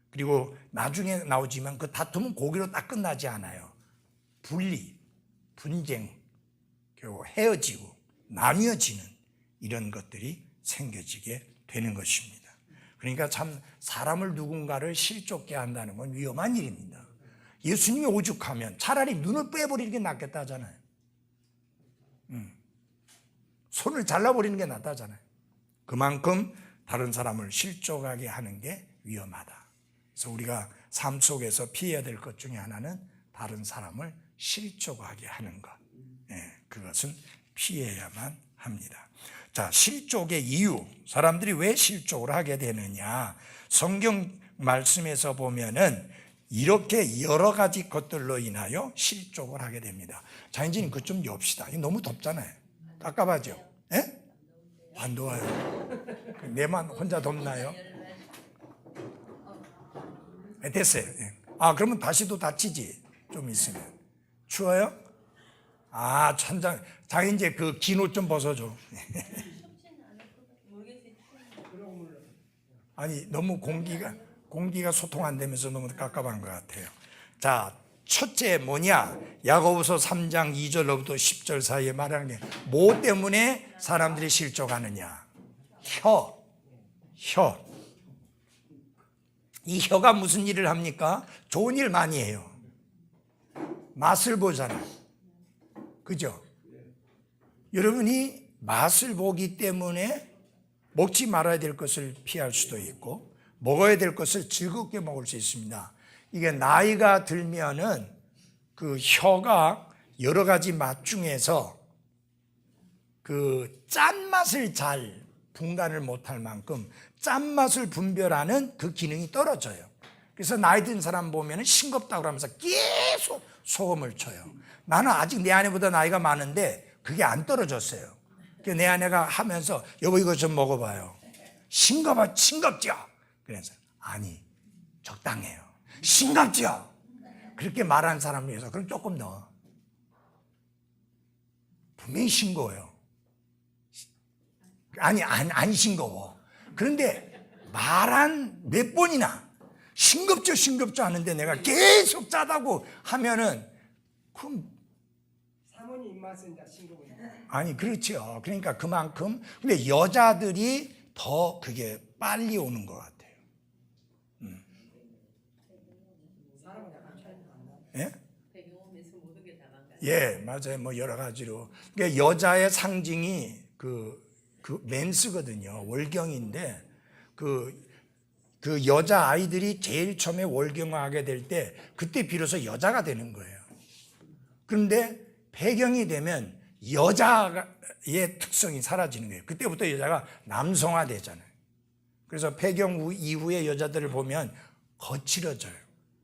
그리고 나중에 나오지만 그 다툼은 거기로 딱 끝나지 않아요. 분리, 분쟁, 그리고 헤어지고 나뉘어지는 이런 것들이 생겨지게 되는 것입니다. 그러니까 참 사람을 누군가를 실족게 한다는 건 위험한 일입니다. 예수님이 오죽하면 차라리 눈을 빼버리는 게 낫겠다잖아요. 손을 잘라버리는 게 낫다잖아요. 그만큼 다른 사람을 실족하게 하는 게 위험하다. 그래서 우리가 삶 속에서 피해야 될 것 중에 하나는 다른 사람을 실족하게 하는 것. 그것은 피해야만 합니다. 자, 실족의 이유. 사람들이 왜 실족을 하게 되느냐. 성경 말씀에서 보면은 이렇게 여러 가지 것들로 인하여 실족을 하게 됩니다. 자연진님 그것 좀 엽시다. 너무 덥잖아요. 깝깝하죠? 예? 안 더워요. 내만 혼자 덥나요? 됐어요. 그러면 다시도 다치지. 좀 있으면. 추워요? 천장. 자, 이제 그 긴 옷 좀 벗어줘. 아니, 너무 공기가 소통 안 되면서 너무 깝깝한 것 같아요. 자, 첫째 뭐냐? 야고보서 3장 2절로부터 10절 사이에 말하는 게 뭐 때문에 사람들이 실족하느냐? 혀. 이 혀가 무슨 일을 합니까? 좋은 일 많이 해요. 맛을 보잖아요. 그죠? 여러분이 맛을 보기 때문에 먹지 말아야 될 것을 피할 수도 있고 먹어야 될 것을 즐겁게 먹을 수 있습니다. 이게 나이가 들면은 그 혀가 여러 가지 맛 중에서 그 짠맛을 잘 분간을 못할 만큼 짠맛을 분별하는 그 기능이 떨어져요. 그래서 나이 든 사람 보면은 싱겁다고 그러면서 계속 소금을 쳐요. 나는 아직 내 아내보다 나이가 많은데 그게 안 떨어졌어요. 내 아내가 하면서 여보 이거 좀 먹어봐요. 싱겁죠? 그래서 아니 적당해요. 싱겁죠? 그렇게 말하는 사람을 위해서 그럼 조금 넣어. 분명히 싱거워요. 아니 안 싱거워. 그런데 말한 몇 번이나 싱겁죠 하는데 내가 계속 짜다고 하면은 그럼 사모님 입맛은 다 싱거워요. 아니 그렇죠. 그러니까 그만큼 근데 여자들이 더 그게 빨리 오는 것 같아요. 사람은 약간 차이가 안 나. 예? 배경음에서 모든 게 다 망가져. 예, 맞아요. 뭐 여러 가지로. 그러니까 여자의 상징이 그 맨스거든요. 월경인데 그 여자 아이들이 제일 처음에 월경하게 될 때 그때 비로소 여자가 되는 거예요. 그런데 배경이 되면 여자의 특성이 사라지는 거예요. 그때부터 여자가 남성화되잖아요. 그래서 배경 이후의 여자들을 보면 거칠어져요.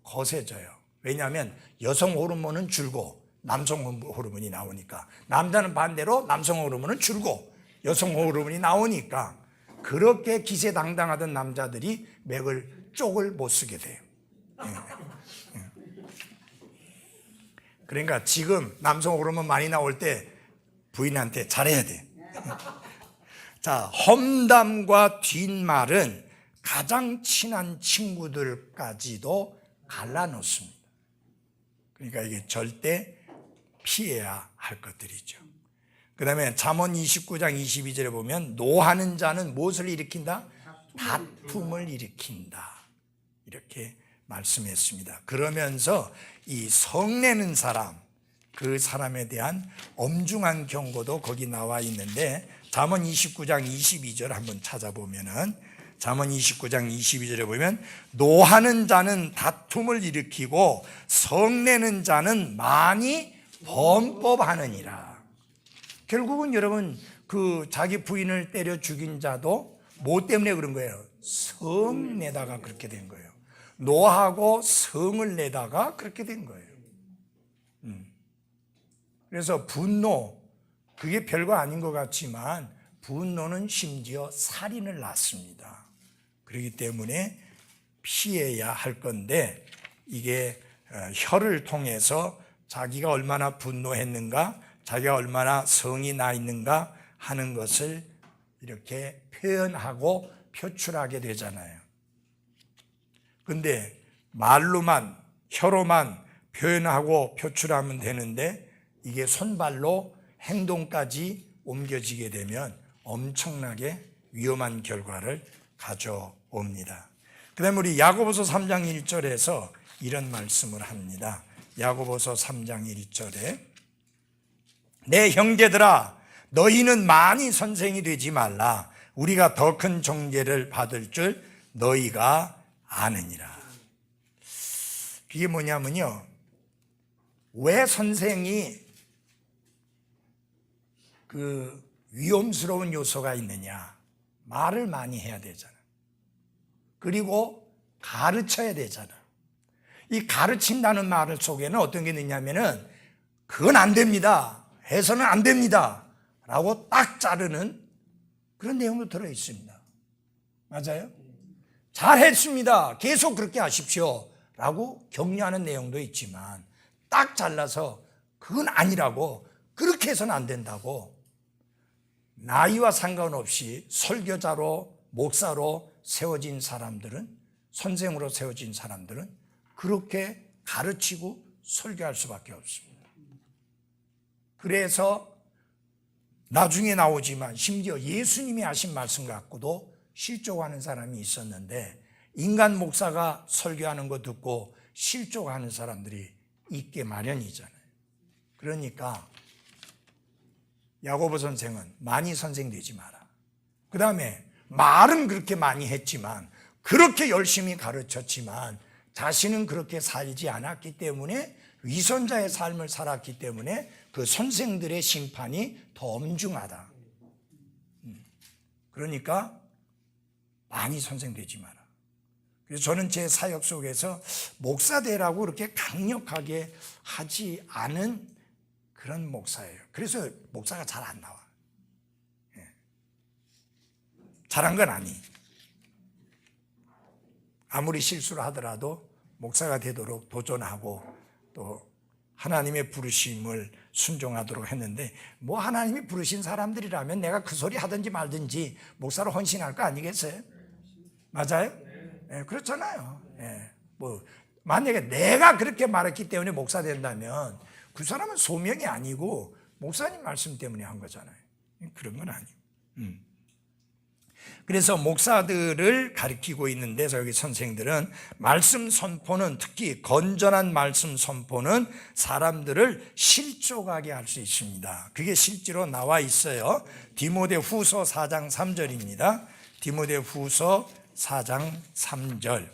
거세져요. 왜냐하면 여성 호르몬은 줄고 남성 호르몬이 나오니까. 남자는 반대로 남성 호르몬은 줄고 여성 호르몬이 나오니까 그렇게 기세당당하던 남자들이 쪽을 못 쓰게 돼요. 그러니까 지금 남성 호르몬 많이 나올 때 부인한테 잘해야 돼. 자, 험담과 뒷말은 가장 친한 친구들까지도 갈라놓습니다. 그러니까 이게 절대 피해야 할 것들이죠. 그 다음에 잠언 29장 22절에 보면 노하는 자는 무엇을 일으킨다? 다툼을 일으킨다. 이렇게 말씀했습니다. 그러면서 이 성내는 사람, 그 사람에 대한 엄중한 경고도 거기 나와 있는데 잠언 29장 22절 한번 찾아보면은 잠언 29장 22절에 보면 노하는 자는 다툼을 일으키고 성내는 자는 많이 범법하느니라. 결국은 여러분 그 자기 부인을 때려 죽인 자도 뭐 때문에 그런 거예요? 성내다가 그렇게 된 거예요. 노하고 성을 내다가 그렇게 된 거예요. 그래서 분노, 그게 별거 아닌 것 같지만 분노는 심지어 살인을 낳습니다. 그렇기 때문에 피해야 할 건데 이게 혀를 통해서 자기가 얼마나 분노했는가, 자기가 얼마나 성이 나 있는가 하는 것을 이렇게 표현하고 표출하게 되잖아요. 근데 말로만, 혀로만 표현하고 표출하면 되는데 이게 손발로 행동까지 옮겨지게 되면 엄청나게 위험한 결과를 가져옵니다. 그 다음에 우리 야고보서 3장 1절에서 이런 말씀을 합니다. 야고보서 3장 1절에 내 형제들아 너희는 많이 선생이 되지 말라. 우리가 더 큰 정죄를 받을 줄 너희가 아느니라. 그게 뭐냐면요, 왜 선생이 그 위험스러운 요소가 있느냐? 말을 많이 해야 되잖아. 그리고 가르쳐야 되잖아. 이 가르친다는 말 속에는 어떤 게 있느냐면은 그건 안 됩니다, 해서는 안 됩니다 라고 딱 자르는 그런 내용도 들어있습니다. 맞아요? 잘했습니다, 계속 그렇게 하십시오 라고 격려하는 내용도 있지만 딱 잘라서 그건 아니라고, 그렇게 해서는 안 된다고, 나이와 상관없이 설교자로 목사로 세워진 사람들은, 선생으로 세워진 사람들은 그렇게 가르치고 설교할 수밖에 없습니다. 그래서 나중에 나오지만 심지어 예수님이 하신 말씀 갖고도 실족하는 사람이 있었는데 인간 목사가 설교하는 거 듣고 실족하는 사람들이 있게 마련이잖아요. 그러니까 야고보 선생은 많이 선생 되지 마라. 그 다음에 말은 그렇게 많이 했지만, 그렇게 열심히 가르쳤지만 자신은 그렇게 살지 않았기 때문에, 위선자의 삶을 살았기 때문에 그 선생들의 심판이 더 엄중하다. 그러니까 많이 선생 되지 마라. 그래서 저는 제 사역 속에서 목사 되라고 그렇게 강력하게 하지 않은 그런 목사예요. 그래서 목사가 잘 안 나와. 잘한 건 아니. 아무리 실수를 하더라도 목사가 되도록 도전하고 또 하나님의 부르심을 순종하도록 했는데, 뭐 하나님이 부르신 사람들이라면 내가 그 소리 하든지 말든지 목사로 헌신할 거 아니겠어요? 맞아요? 예, 그렇잖아요. 예, 뭐 만약에 내가 그렇게 말했기 때문에 목사 된다면 그 사람은 소명이 아니고 목사님 말씀 때문에 한 거잖아요. 그런 건 아니에요. 그래서 목사들을 가르치고 있는데 여기 선생들은 말씀 선포는, 특히 건전한 말씀 선포는 사람들을 실족하게 할 수 있습니다. 그게 실제로 나와 있어요. 디모데 후서 4장 3절입니다. 디모데 후서 4장 3절.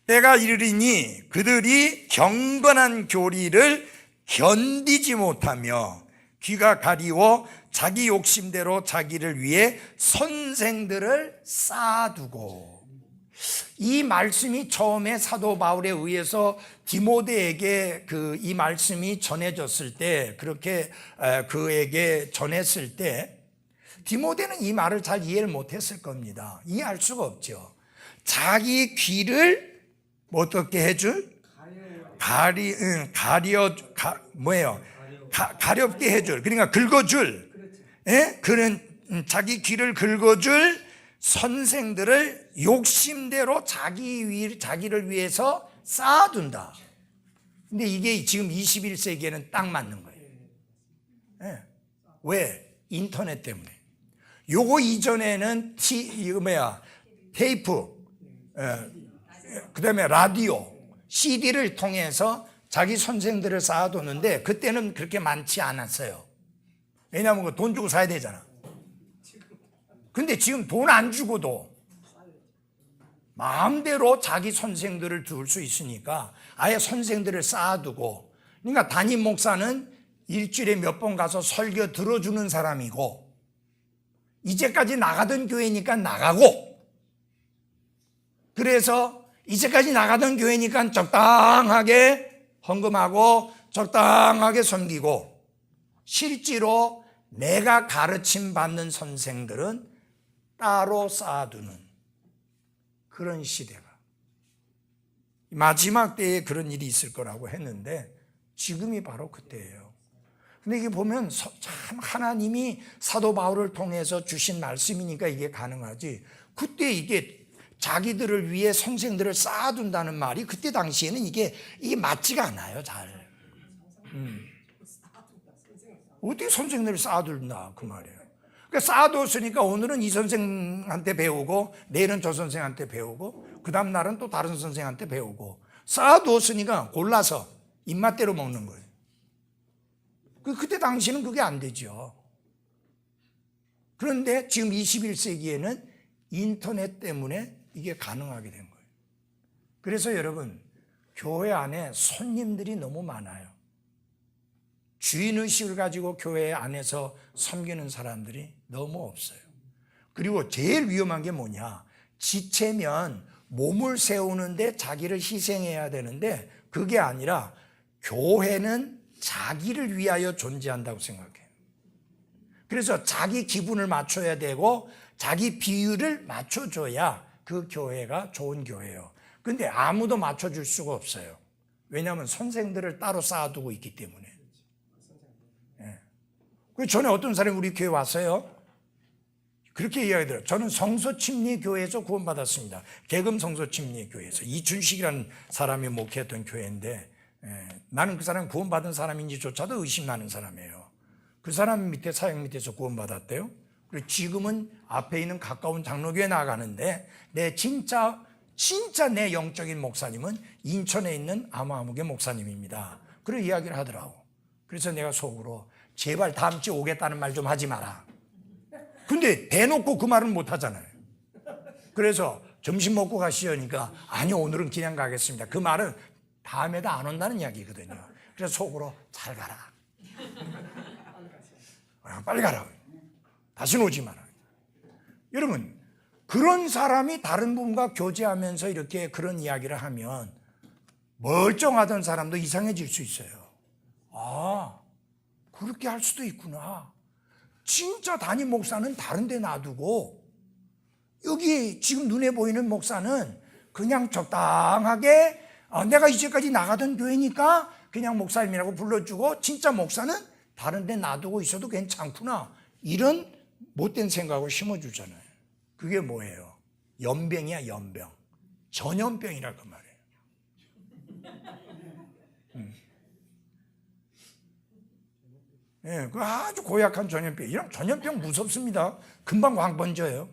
때가 이르리니 그들이 경건한 교리를 견디지 못하며 귀가 가리워 자기 욕심대로 자기를 위해 선생들을 쌓아두고. 이 말씀이 처음에 사도 바울에 의해서 디모데에게 이 말씀이 전해졌을 때, 그렇게 그에게 전했을 때 디모데는 이 말을 잘 이해를 못했을 겁니다. 이해할 수가 없죠. 자기 귀를 어떻게 해줄? 가렵게 해줄, 그러니까 긁어줄, 예? 그런 자기 귀를 긁어줄 선생들을 욕심대로 자기를 위해서 쌓아둔다. 근데 이게 지금 21세기에는 딱 맞는 거예요. 네. 왜? 인터넷 때문에. 요거 이전에는 테이프, 그 다음에 라디오, CD를 통해서 자기 선생들을 쌓아뒀는데 그때는 그렇게 많지 않았어요. 왜냐하면 돈 주고 사야 되잖아. 근데 지금 돈 안 주고도 마음대로 자기 선생들을 둘 수 있으니까 아예 선생들을 쌓아두고, 그러니까 담임 목사는 일주일에 몇 번 가서 설교 들어주는 사람이고, 이제까지 나가던 교회니까 나가고, 그래서 이제까지 나가던 교회니까 적당하게 헌금하고 적당하게 섬기고, 실제로 내가 가르침 받는 선생들은 따로 쌓아두는 그런 시대가, 마지막 때에 그런 일이 있을 거라고 했는데 지금이 바로 그때예요. 근데 이게 보면 참 하나님이 사도 바울을 통해서 주신 말씀이니까 이게 가능하지, 그때 이게 자기들을 위해 선생들을 쌓아둔다는 말이 그때 당시에는 이게 맞지가 않아요. 잘 어떻게 선생들을 쌓아둔다 그 말이에요. 그러니까 쌓아뒀으니까 오늘은 이 선생한테 배우고 내일은 저 선생한테 배우고 그 다음 날은 또 다른 선생한테 배우고, 쌓아뒀으니까 골라서 입맛대로 먹는 거예요. 그때 당시는 그게 안 되죠. 그런데 지금 21세기에는 인터넷 때문에 이게 가능하게 된 거예요. 그래서 여러분, 교회 안에 손님들이 너무 많아요. 주인의식을 가지고 교회 안에서 섬기는 사람들이 너무 없어요. 그리고 제일 위험한 게 뭐냐, 지체면 몸을 세우는데 자기를 희생해야 되는데 그게 아니라 교회는 자기를 위하여 존재한다고 생각해요. 그래서 자기 기분을 맞춰야 되고 자기 비율을 맞춰줘야 그 교회가 좋은 교회예요. 근데 아무도 맞춰줄 수가 없어요. 왜냐하면 선생들을 따로 쌓아두고 있기 때문에. 전에 어떤 사람이 우리 교회 왔어요. 그렇게 이야기해요. 저는 성소침례교회에서 구원받았습니다. 개금 성소침례교회에서 이춘식이라는 사람이 목회했던 교회인데, 나는 그 사람 구원받은 사람인지조차도 의심나는 사람이에요. 그 사람 밑에 사역 밑에서 구원받았대요. 그리고 지금은 앞에 있는 가까운 장로교회 나가는데 진짜 내 영적인 목사님은 인천에 있는 아무개 목사님입니다. 그런 이야기를 하더라고. 그래서 내가 속으로 제발 다음 주에 오겠다는 말 좀 하지 마라. 근데 대놓고 그 말은 못 하잖아요. 그래서 점심 먹고 가시려니까 아니요, 오늘은 그냥 가겠습니다. 그 말은 다음에도 안 온다는 이야기거든요. 그래서 속으로 잘 가라. 빨리 가라. 다시는 오지 마라. 여러분, 그런 사람이 다른 분과 교제하면서 이렇게 그런 이야기를 하면 멀쩡하던 사람도 이상해질 수 있어요. 아, 그렇게 할 수도 있구나. 진짜 담임 목사는 다른 데 놔두고 여기 지금 눈에 보이는 목사는 그냥 적당하게 내가 이제까지 나가던 교회니까 그냥 목사님이라고 불러주고 진짜 목사는 다른 데 놔두고 있어도 괜찮구나. 이런 못된 생각을 심어주잖아요. 그게 뭐예요? 연병이야, 연병. 전염병이라 그 말이에요. 예, 그 아주 고약한 전염병. 이런 전염병 무섭습니다. 금방 광 번져요.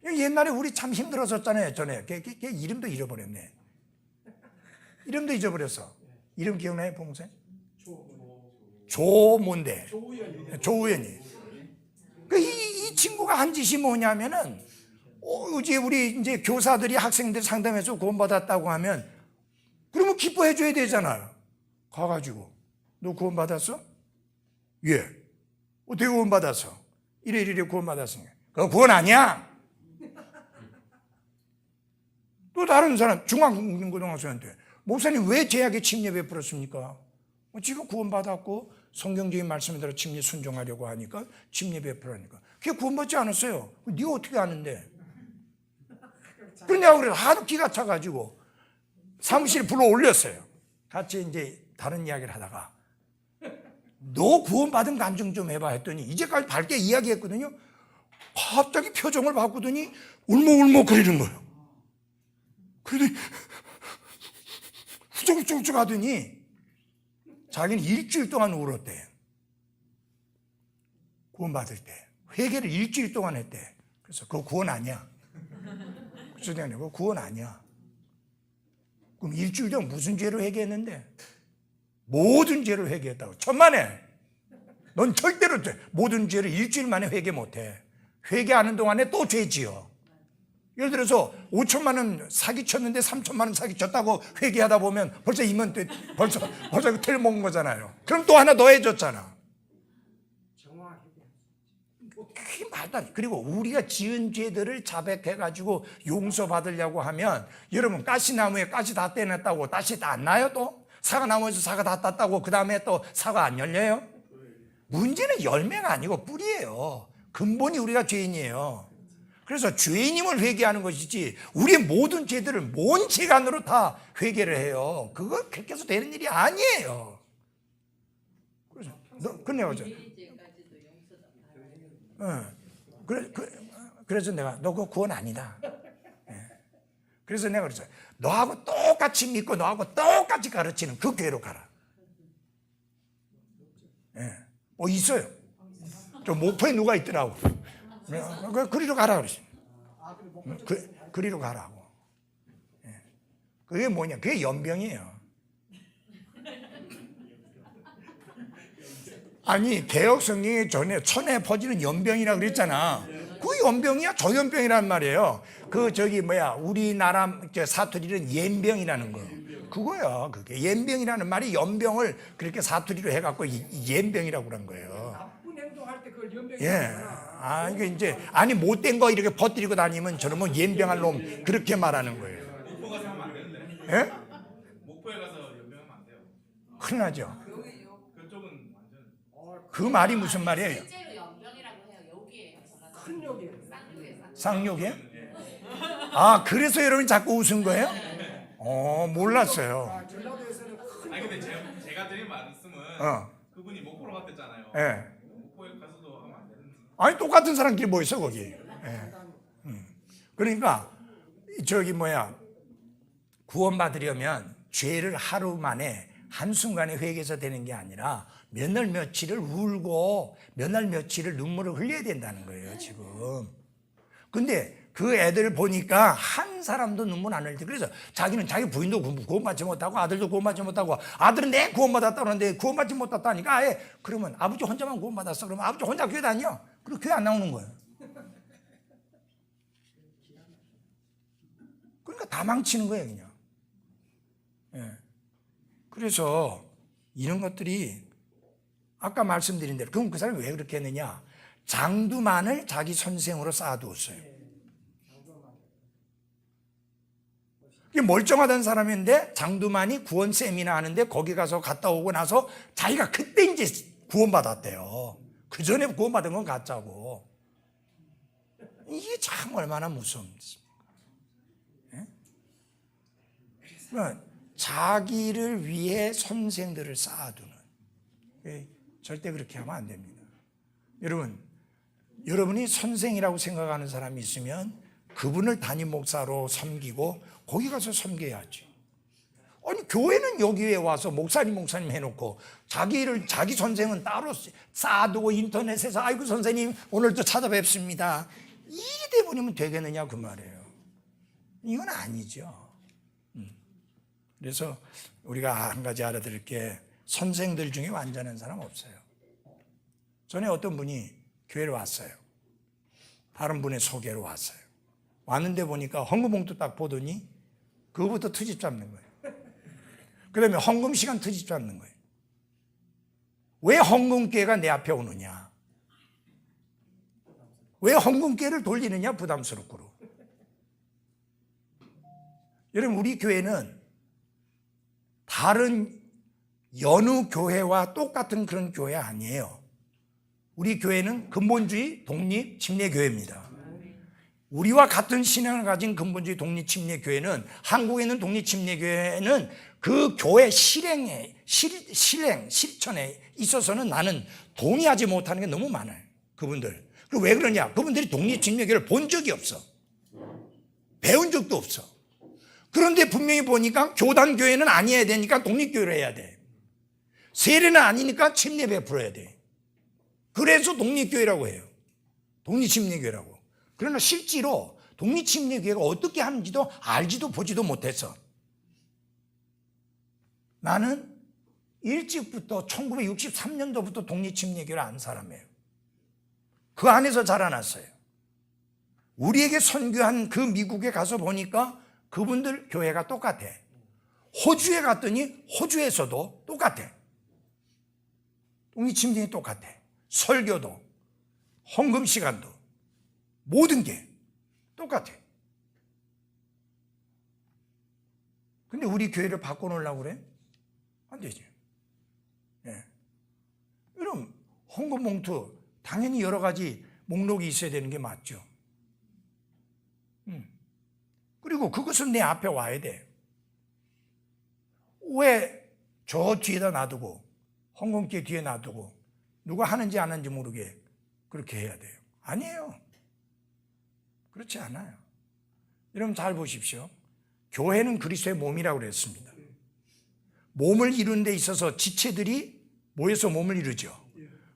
옛날에 우리 참 힘들었었잖아요. 전에 걔 이름도 잃어버렸네. 이름도 잊어버렸어. 이름 기억나요, 봉생? 뭔데? 조우연이. 이 친구가 한 짓이 뭐냐면은, 이제 우리 이제 교사들이 학생들 상담해서 구원받았다고 하면, 그러면 기뻐해줘야 되잖아요. 가가지고, 너 구원받았어? 예. 어떻게 구원받았어? 이래 구원받았으니까. 그거 구원 아니야? 또 다른 사람, 중앙고등학생한테, 목사님 왜 제약에 침례 베풀었습니까? 지금 구원받았고 성경적인 말씀에 따라 침례 순종하려고 하니까 침례 베풀으니까. 그게 구원받지 않았어요. 네가 어떻게 아는데? 그래서 내가 그래서 하도 기가 차가지고 사무실에 불러 올렸어요. 같이 이제 다른 이야기를 하다가 너 구원받은 간증 좀 해봐 했더니 이제까지 밝게 이야기했거든요. 갑자기 표정을 바꾸더니 울먹울먹거리는 거예요. 그러더니 후쩍후쩍 하더니 자기는 일주일 동안 울었대. 구원받을 때 회개를 일주일 동안 했대. 그래서 그거 구원 아니야. 그래서 내가 그거 구원 아니야. 그럼 일주일 동안 무슨 죄로 회개했는데? 모든 죄를 회개했다고. 천만에 넌 절대로 모든 죄를 일주일 만에 회개 못해. 회개하는 동안에 또 죄 지어. 예를 들어서 5천만 원 사기쳤는데 3천만 원 사기쳤다고 회개하다 보면 벌써 이면 벌써 틀려먹은 거잖아요. 그럼 또 하나 더 해줬잖아. 그게 말도 안 돼. 그리고 우리가 지은 죄들을 자백해가지고 용서받으려고 하면 여러분 가시나무에 가시 다 떼냈다고 다시 다 안 나요 또? 사과나무에서 사과 다 땄다고 그 다음에 또 사과 안 열려요? 문제는 열매가 아니고 뿌리예요. 근본이 우리가 죄인이에요. 그래서 죄인임을 회개하는 것이지 우리의 모든 죄들을 뭔 재간으로 다 회개를 해요. 그거 그렇게 해서 되는 일이 아니에요. 그래서 근데 어제 죄까지도 용서도 그래서 내가 너 그거 구원 아니다. 그래서 내가 그랬어요. 너하고 똑같이 믿고 너하고 똑같이 가르치는 그 교회로 가라. 뭐 있어요. 저 목포에 누가 있더라고. 그리로 가라 그랬어요. 그리로 가라고. 그게 뭐냐? 그게 연병이에요. 아니 개혁 성경에 전에 천에 퍼지는 연병이라 그랬잖아. 그 연병이야 조연병이란 말이에요. 그 저기 뭐야 우리나라 사투리는 옌병이라는 거. 그거야. 그게 옌병이라는 말이 연병을 그렇게 사투리로 해갖고 옌병이라고 그런 거예요. 나쁜 행동할 때 그걸 연병이 예. 이게 이제 아니 못된 거 이렇게 버뜨리고 다니면 저러면 옌병할 놈 그렇게 말하는 거예요. 목포 가서 하면 안 되는데. 예? 목포에 가서 연병하면 안 돼요. 큰일 나죠. 그쪽은 완전. 그 말이 무슨 말이에요? 실제로 연병이라고 해요. 여기에요. 큰 욕이에요. 쌍욕에 쌍욕이에요? 아 그래서 여러분 자꾸 웃은 거예요? 몰랐어요. 전라도에서는 큰 아니 근데 제가 드린 말씀은 그분이 목포로 갔댔잖아요. 예. 목포에 가서도 하면 안 되는데. 아니 똑같은 사람끼리 뭐 있어 거기. 예. 그러니까 저기 뭐야 구원받으려면 죄를 하루 만에 한순간에 회개해서 되는 게 아니라 몇 날 며칠을 울고 몇 날 며칠을 눈물을 흘려야 된다는 거예요 지금. 근데 그 애들 보니까 한 사람도 눈물 안 흘리지. 그래서 자기는 자기 부인도 구원받지 못하고 아들도 구원받지 못하고 아들은 내 구원받았다 그러는데 구원받지 못했다니까 아예 그러면 아버지 혼자만 구원받았어. 그러면 아버지 혼자 교회 다녀. 그리고 교회 안 나오는 거예요. 그러니까 다 망치는 거예요 그냥. 예. 그래서 이런 것들이 아까 말씀드린 대로 그럼 그 사람이 왜 그렇게 했느냐. 장두만을 자기 선생으로 쌓아두었어요. 이게 멀쩡하던 사람인데 장두만이 구원 세미나 하는데 거기 가서 갔다 오고 나서 자기가 그때 이제 구원받았대요. 그 전에 구원받은 건 가짜고. 이게 참 얼마나 무섭습니까? 그러니까 자기를 위해 선생들을 쌓아두는. 절대 그렇게 하면 안 됩니다. 여러분이 선생이라고 생각하는 사람이 있으면 그분을 담임 목사로 섬기고 거기 가서 섬겨야지. 아니 교회는 여기에 와서 목사님 해놓고 자기 선생은 따로 쌓아두고 인터넷에서 아이고 선생님 오늘도 찾아뵙습니다. 이게 돼버리면 되겠느냐 그 말이에요. 이건 아니죠. 그래서 우리가 한 가지 알아들을 게 선생들 중에 완전한 사람 없어요. 전에 어떤 분이 교회로 왔어요. 다른 분의 소개로 왔어요. 왔는데 보니까 헌금봉투 딱 보더니 그거부터 트집 잡는 거예요. 그 다음에 헌금 시간 트집 잡는 거예요. 왜 헌금계가 내 앞에 오느냐. 왜 헌금계를 돌리느냐 부담스럽고. 여러분 우리 교회는 다른 여느 교회와 똑같은 그런 교회 아니에요. 우리 교회는 근본주의 독립 침례 교회입니다. 우리와 같은 신앙을 가진 근본주의 독립 침례 교회는 한국에 있는 독립 침례 교회는 그 교회 실행에 실천에 있어서는 나는 동의하지 못하는 게 너무 많아요. 그분들. 그리고 왜 그러냐? 그분들이 독립침례교를 본 적이 없어. 배운 적도 없어. 그런데 분명히 보니까 교단교회는 아니어야 되니까 독립교회를 해야 돼. 세례는 아니니까 침례 베풀어야 돼. 그래서 독립교회라고 해요. 독립침례교회라고. 그러나 실제로 독립침례교회가 어떻게 하는지도 알지도 보지도 못했어. 나는 일찍부터 1963년도부터 독립침례교회를 안 사람이에요. 그 안에서 자라났어요. 우리에게 선교한 그 미국에 가서 보니까 그분들 교회가 똑같아. 호주에 갔더니 호주에서도 똑같아. 독립침례이 똑같아. 설교도, 헌금 시간도, 모든 게 똑같아. 근데 우리 교회를 바꿔놓으려고 그래? 안 되지. 예. 여러분, 헌금 봉투, 당연히 여러 가지 목록이 있어야 되는 게 맞죠. 그리고 그것은 내 앞에 와야 돼. 왜 저 뒤에다 놔두고, 헌금기 뒤에 놔두고, 누가 하는지 안 하는지 모르게 그렇게 해야 돼요? 아니에요. 그렇지 않아요. 여러분 잘 보십시오. 교회는 그리스도의 몸이라고 그랬습니다. 몸을 이루는 데 있어서 지체들이 모여서 몸을 이루죠.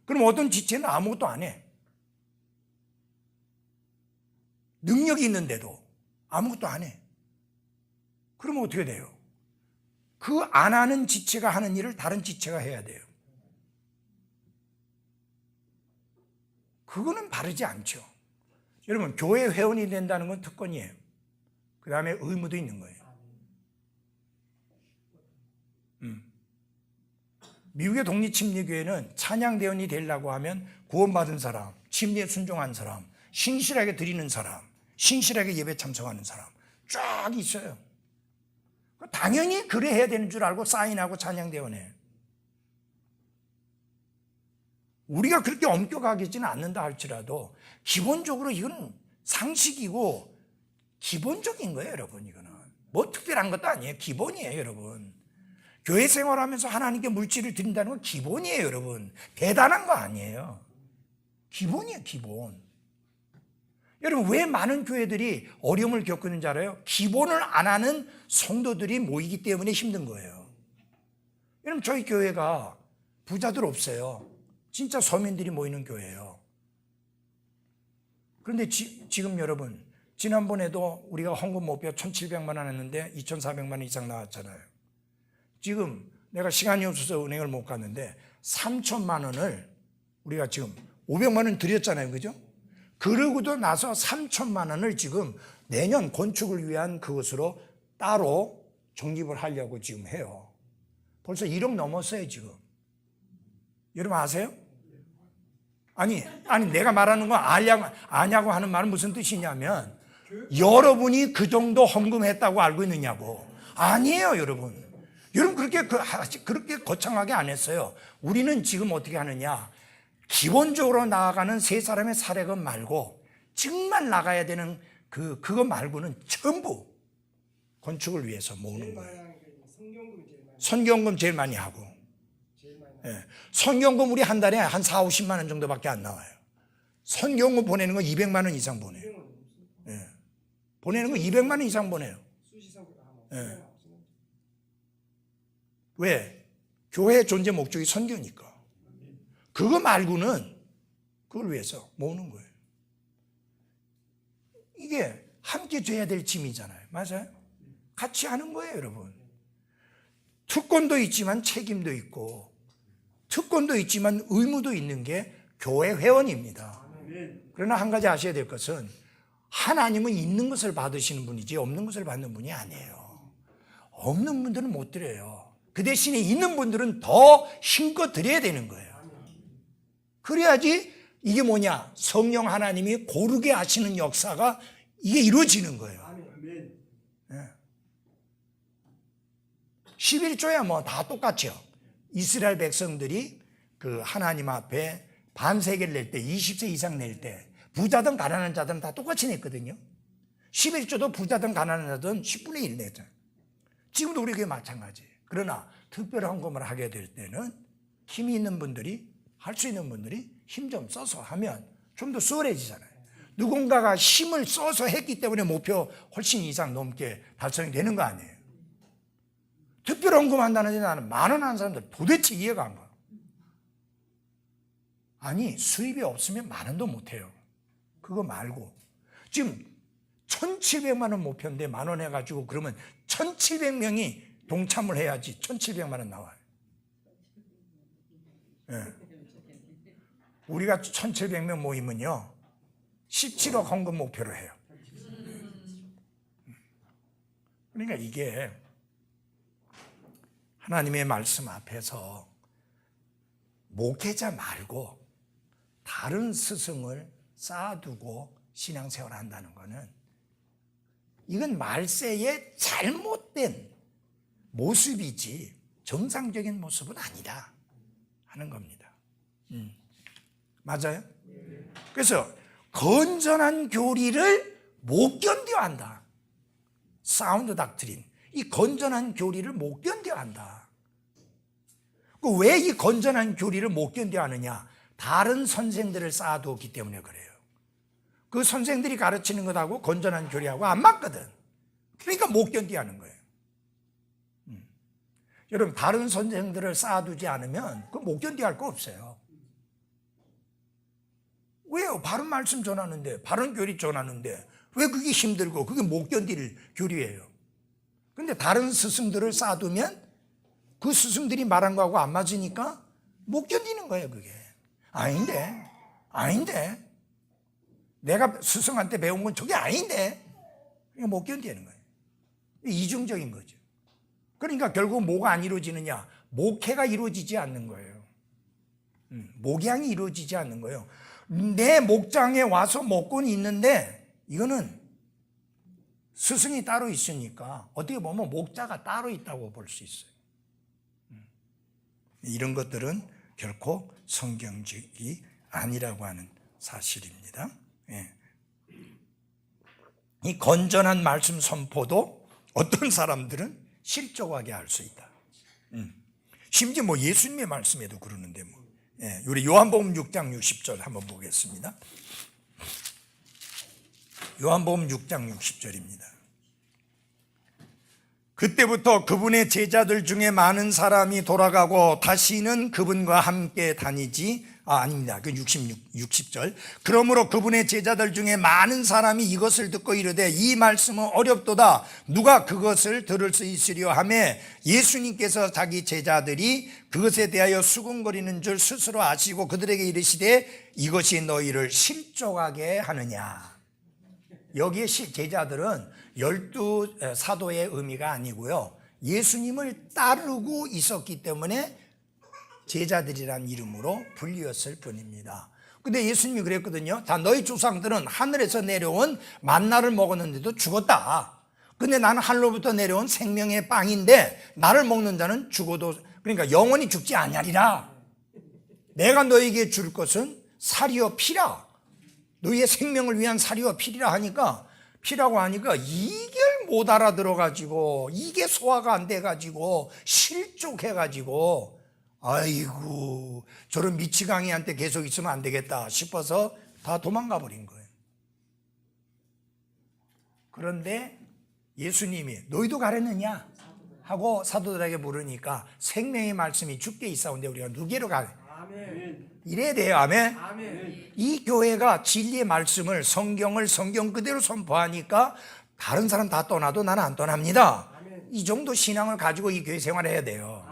그럼 어떤 지체는 아무것도 안 해. 능력이 있는데도 아무것도 안 해. 그러면 어떻게 돼요? 그 안 하는 지체가 하는 일을 다른 지체가 해야 돼요. 그거는 바르지 않죠. 여러분, 교회 회원이 된다는 건 특권이에요. 그 다음에 의무도 있는 거예요. 미국의 독립침례교회는 찬양대원이 되려고 하면 구원받은 사람, 침례에 순종한 사람, 신실하게 드리는 사람, 신실하게 예배 참석하는 사람 쫙 있어요. 당연히 그래 해야 되는 줄 알고 사인하고 찬양대원해. 우리가 그렇게 엄격하게지는 않는다 할지라도 기본적으로 이건 상식이고 기본적인 거예요, 여러분. 이거는 뭐 특별한 것도 아니에요. 기본이에요, 여러분. 교회 생활하면서 하나님께 물질을 드린다는 건 기본이에요, 여러분. 대단한 거 아니에요. 기본이에요, 기본. 여러분, 왜 많은 교회들이 어려움을 겪는지 알아요? 기본을 안 하는 성도들이 모이기 때문에 힘든 거예요. 여러분, 저희 교회가 부자들 없어요. 진짜 서민들이 모이는 교회예요. 그런데 지금 여러분, 지난번에도 우리가 헌금 목표 1,700만 원 했는데 2,400만 원 이상 나왔잖아요. 지금 내가 시간이 없어서 은행을 못 갔는데 3천만 원을 우리가 지금 500만 원 드렸잖아요. 그죠? 그러고도 나서 3천만 원을 지금 내년 건축을 위한 그것으로 따로 적립을 하려고 지금 해요. 벌써 1억 넘었어요, 지금. 여러분 아세요? 아니 내가 말하는 거 아냐고 하는 말은 무슨 뜻이냐면 여러분이 그 정도 헌금했다고 알고 있느냐고. 아니에요, 여러분. 여러분 그렇게 거창하게 안 했어요. 우리는 지금 어떻게 하느냐? 기본적으로 나아가는 세 사람의 사례금 말고 정말 나가야 되는 그거 말고는 전부 건축을 위해서 모으는 거예요. 선교금 제일 많이 하고. 예. 선교금 우리 한 달에 한 4, 50만 원 정도밖에 안 나와요. 선교금 보내는 거 200만 원 이상 보내요. 예. 보내는 거 200만 원 이상 보내요. 예. 왜? 교회의 존재 목적이 선교니까. 그거 말고는 그걸 위해서 모으는 거예요. 이게 함께 져야 될 짐이잖아요. 맞아요? 같이 하는 거예요, 여러분. 특권도 있지만 책임도 있고, 특권도 있지만 의무도 있는 게 교회 회원입니다. 그러나 한 가지 아셔야 될 것은 하나님은 있는 것을 받으시는 분이지 없는 것을 받는 분이 아니에요. 없는 분들은 못 드려요. 그 대신에 있는 분들은 더 힘껏 드려야 되는 거예요. 그래야지 이게 뭐냐? 성령 하나님이 고르게 하시는 역사가 이게 이루어지는 거예요. 11조야 뭐 다 똑같죠. 이스라엘 백성들이 그 하나님 앞에 반세계를 낼 때, 20세 이상 낼 때 부자든 가난한 자들은 다 똑같이 냈거든요. 11조도 부자든 가난한 자든 10분의 1 내죠. 지금도 우리 교회 마찬가지예요. 그러나 특별 헌금을 하게 될 때는 힘이 있는 분들이, 할 수 있는 분들이 힘 좀 써서 하면 좀 더 수월해지잖아요. 누군가가 힘을 써서 했기 때문에 목표 훨씬 이상 넘게 달성이 되는 거 아니에요. 특별 헌금 한다는데 나는 10,000원 하는 사람들 도대체 이해가 안 가. 아니, 수입이 없으면 10,000원도 못 해요. 그거 말고 지금 1,700만 원 목표인데 10,000원 해가지고 그러면 1,700명이 동참을 해야지 1,700만 원 나와요. 예. 우리가 1,700명 모이면요 17억 헌금 목표로 해요. 그러니까 이게 하나님의 말씀 앞에서 목회자 말고 다른 스승을 쌓아두고 신앙생활을 한다는 것은 이건 말세의 잘못된 모습이지 정상적인 모습은 아니다 하는 겁니다. 맞아요? 그래서 건전한 교리를 못 견뎌야 한다. 사운드 닥트린. 이 건전한 교리를 못 견뎌야 한다. 왜 이 건전한 교리를 못 견뎌야 하느냐? 다른 선생들을 쌓아두었기 때문에 그래요. 그 선생들이 가르치는 것하고 건전한 교리하고 안 맞거든. 그러니까 못 견뎌야 하는 거예요. 여러분, 다른 선생들을 쌓아두지 않으면 그 못 견뎌야 할 거 없어요. 왜요? 바른 말씀 전하는데, 바른 교리 전하는데 왜 그게 힘들고 그게 못 견딜 교리예요? 근데 다른 스승들을 쌓아두면 그 스승들이 말한 거하고 안 맞으니까 못 견디는 거예요, 그게. 아닌데. 내가 스승한테 배운 건 저게 아닌데. 그러니까 못 견디는 거예요. 이중적인 거죠. 그러니까 결국 뭐가 안 이루어지느냐? 목회가 이루어지지 않는 거예요. 목양이 이루어지지 않는 거예요. 내 목장에 와서 먹고는 있는데 이거는 스승이 따로 있으니까 어떻게 보면 목자가 따로 있다고 볼 수 있어요. 이런 것들은 결코 성경적이 아니라고 하는 사실입니다. 예. 이 건전한 말씀 선포도 어떤 사람들은 실족하게 할 수 있다. 심지어 뭐 예수님의 말씀에도 그러는데 뭐. 예, 우리 요한복음 6장 60절 한번 보겠습니다. 요한복음 6장 60절입니다. 그때부터 그분의 제자들 중에 많은 사람이 돌아가고 다시는 그분과 함께 다니지 아닙니다. 그 60절. 그러므로 그분의 제자들 중에 많은 사람이 이것을 듣고 이르되 이 말씀은 어렵도다. 누가 그것을 들을 수 있으려 하매 예수님께서 자기 제자들이 그것에 대하여 수군거리는 줄 스스로 아시고 그들에게 이르시되 이것이 너희를 실족하게 하느냐. 여기에 제자들은 12 사도의 의미가 아니고요. 예수님을 따르고 있었기 때문에 제자들이란 이름으로 불리었을 뿐입니다. 근데 예수님이 그랬거든요. 자, 너희 조상들은 하늘에서 내려온 만나를 먹었는데도 죽었다. 근데 나는 하늘로부터 내려온 생명의 빵인데 나를 먹는 자는 죽어도, 그러니까 영원히 죽지 아니하리라. 내가 너에게 줄 것은 살이요 피라. 너희의 생명을 위한 살이요 피라고 하니까 이걸 못 알아들어가지고 이게 소화가 안 돼가지고 실족해가지고 아이고 저런 미치광이한테 계속 있으면 안 되겠다 싶어서 다 도망가 버린 거예요. 그런데 예수님이 너희도 가려느냐 하고 사도들에게 물으니까 생명의 말씀이 주께 있사온데 우리가 누구로 가래? 이래야 돼요. 아멘. 이 교회가 진리의 말씀을 성경을 성경 그대로 선포하니까 다른 사람 다 떠나도 나는 안 떠납니다. 이 정도 신앙을 가지고 이 교회 생활을 해야 돼요.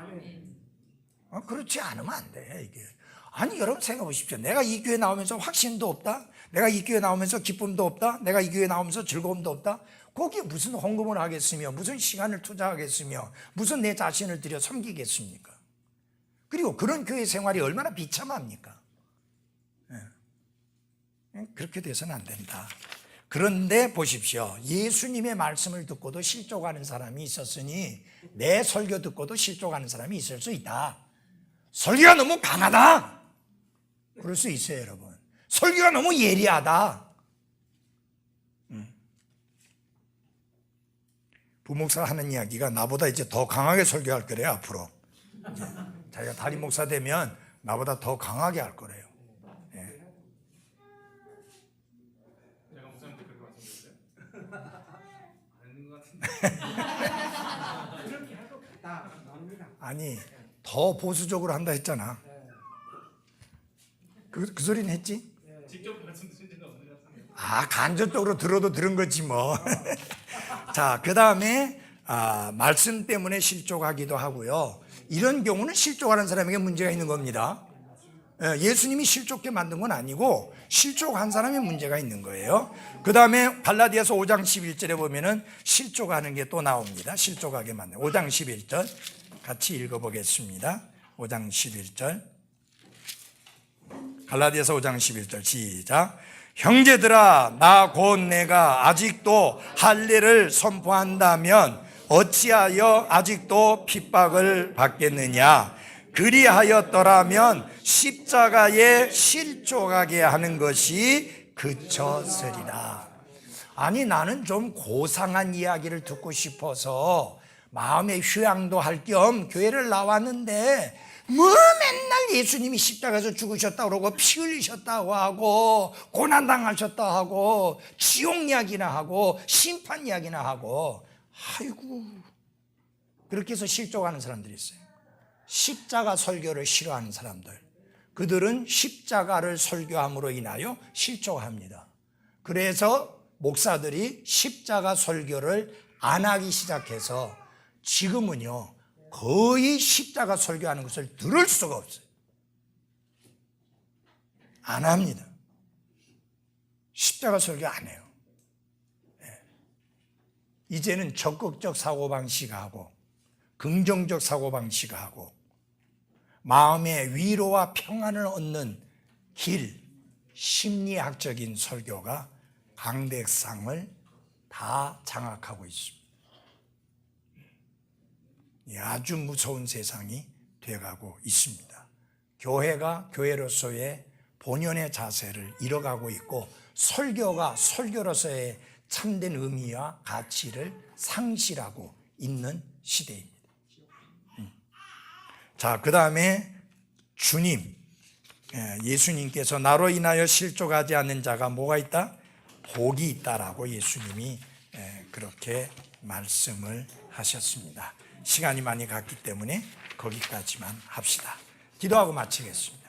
그렇지 않으면 안 돼. 이게. 아니 여러분 생각해 보십시오. 내가 이 교회 나오면서 확신도 없다. 내가 이 교회 나오면서 기쁨도 없다. 내가 이 교회 나오면서 즐거움도 없다. 거기에 무슨 헌금을 하겠으며 무슨 시간을 투자하겠으며 무슨 내 자신을 들여 섬기겠습니까? 그리고 그런 교회 생활이 얼마나 비참합니까? 그렇게 돼서는 안 된다. 그런데 보십시오. 예수님의 말씀을 듣고도 실족하는 사람이 있었으니 내 설교 듣고도 실족하는 사람이 있을 수 있다. 설교가 너무 강하다. 그럴 수 있어요, 여러분. 설교가 너무 예리하다. 부목사가 하는 이야기가 나보다 이제 더 강하게 설교할 거래요, 앞으로. 이제 자기가 담임 목사 되면 나보다 더 강하게 할 거래요. 제가 목사님한테 그렇게 말씀드렸어요? 아닌 것 같은데. 그렇게 할 것 같다 나옵니다. 아니, 더 보수적으로 한다 했잖아. 그 소리는 했지? 직접 말씀드린 적은 없는 것 같습니다. 아, 간접적으로 들어도 들은 거지 뭐. 자, 그 다음에 말씀 때문에 실족하기도 하고요. 이런 경우는 실족하는 사람에게 문제가 있는 겁니다. 예수님이 실족게 만든 건 아니고 실족한 사람이 문제가 있는 거예요. 그 다음에 갈라디아서 5장 11절에 보면은 실족하는 게 또 나옵니다. 실족하게 만든 5장 11절 같이 읽어보겠습니다. 5장 11절 갈라디아서 5장 11절 시작. 형제들아 나 곧 내가 아직도 할례를 선포한다면 어찌하여 아직도 핍박을 받겠느냐. 그리하였더라면 십자가에 실족하게 하는 것이 그쳤으리라. 아니 나는 좀 고상한 이야기를 듣고 싶어서 마음의 휴양도 할 겸 교회를 나왔는데 뭐 맨날 예수님이 십자가에서 죽으셨다고 그러고 피 흘리셨다고 하고 고난당하셨다 하고 지옥 이야기나 하고 심판 이야기나 하고 아이고 그렇게 해서 실족하는 사람들이 있어요. 십자가 설교를 싫어하는 사람들, 그들은 십자가를 설교함으로 인하여 실족합니다. 그래서 목사들이 십자가 설교를 안 하기 시작해서 지금은요 거의 십자가 설교하는 것을 들을 수가 없어요. 안 합니다. 십자가 설교 안 해요. 이제는 적극적 사고방식하고 긍정적 사고방식하고 마음의 위로와 평안을 얻는 길, 심리학적인 설교가 강대상을 다 장악하고 있습니다. 아주 무서운 세상이 돼가고 있습니다. 교회가 교회로서의 본연의 자세를 잃어가고 있고 설교가 설교로서의 참된 의미와 가치를 상실하고 있는 시대입니다. 자, 그 다음에 주님, 예수님께서 나로 인하여 실족하지 않는 자가 뭐가 있다? 복이 있다라고 예수님이 그렇게 말씀을 하셨습니다. 시간이 많이 갔기 때문에 거기까지만 합시다. 기도하고 마치겠습니다.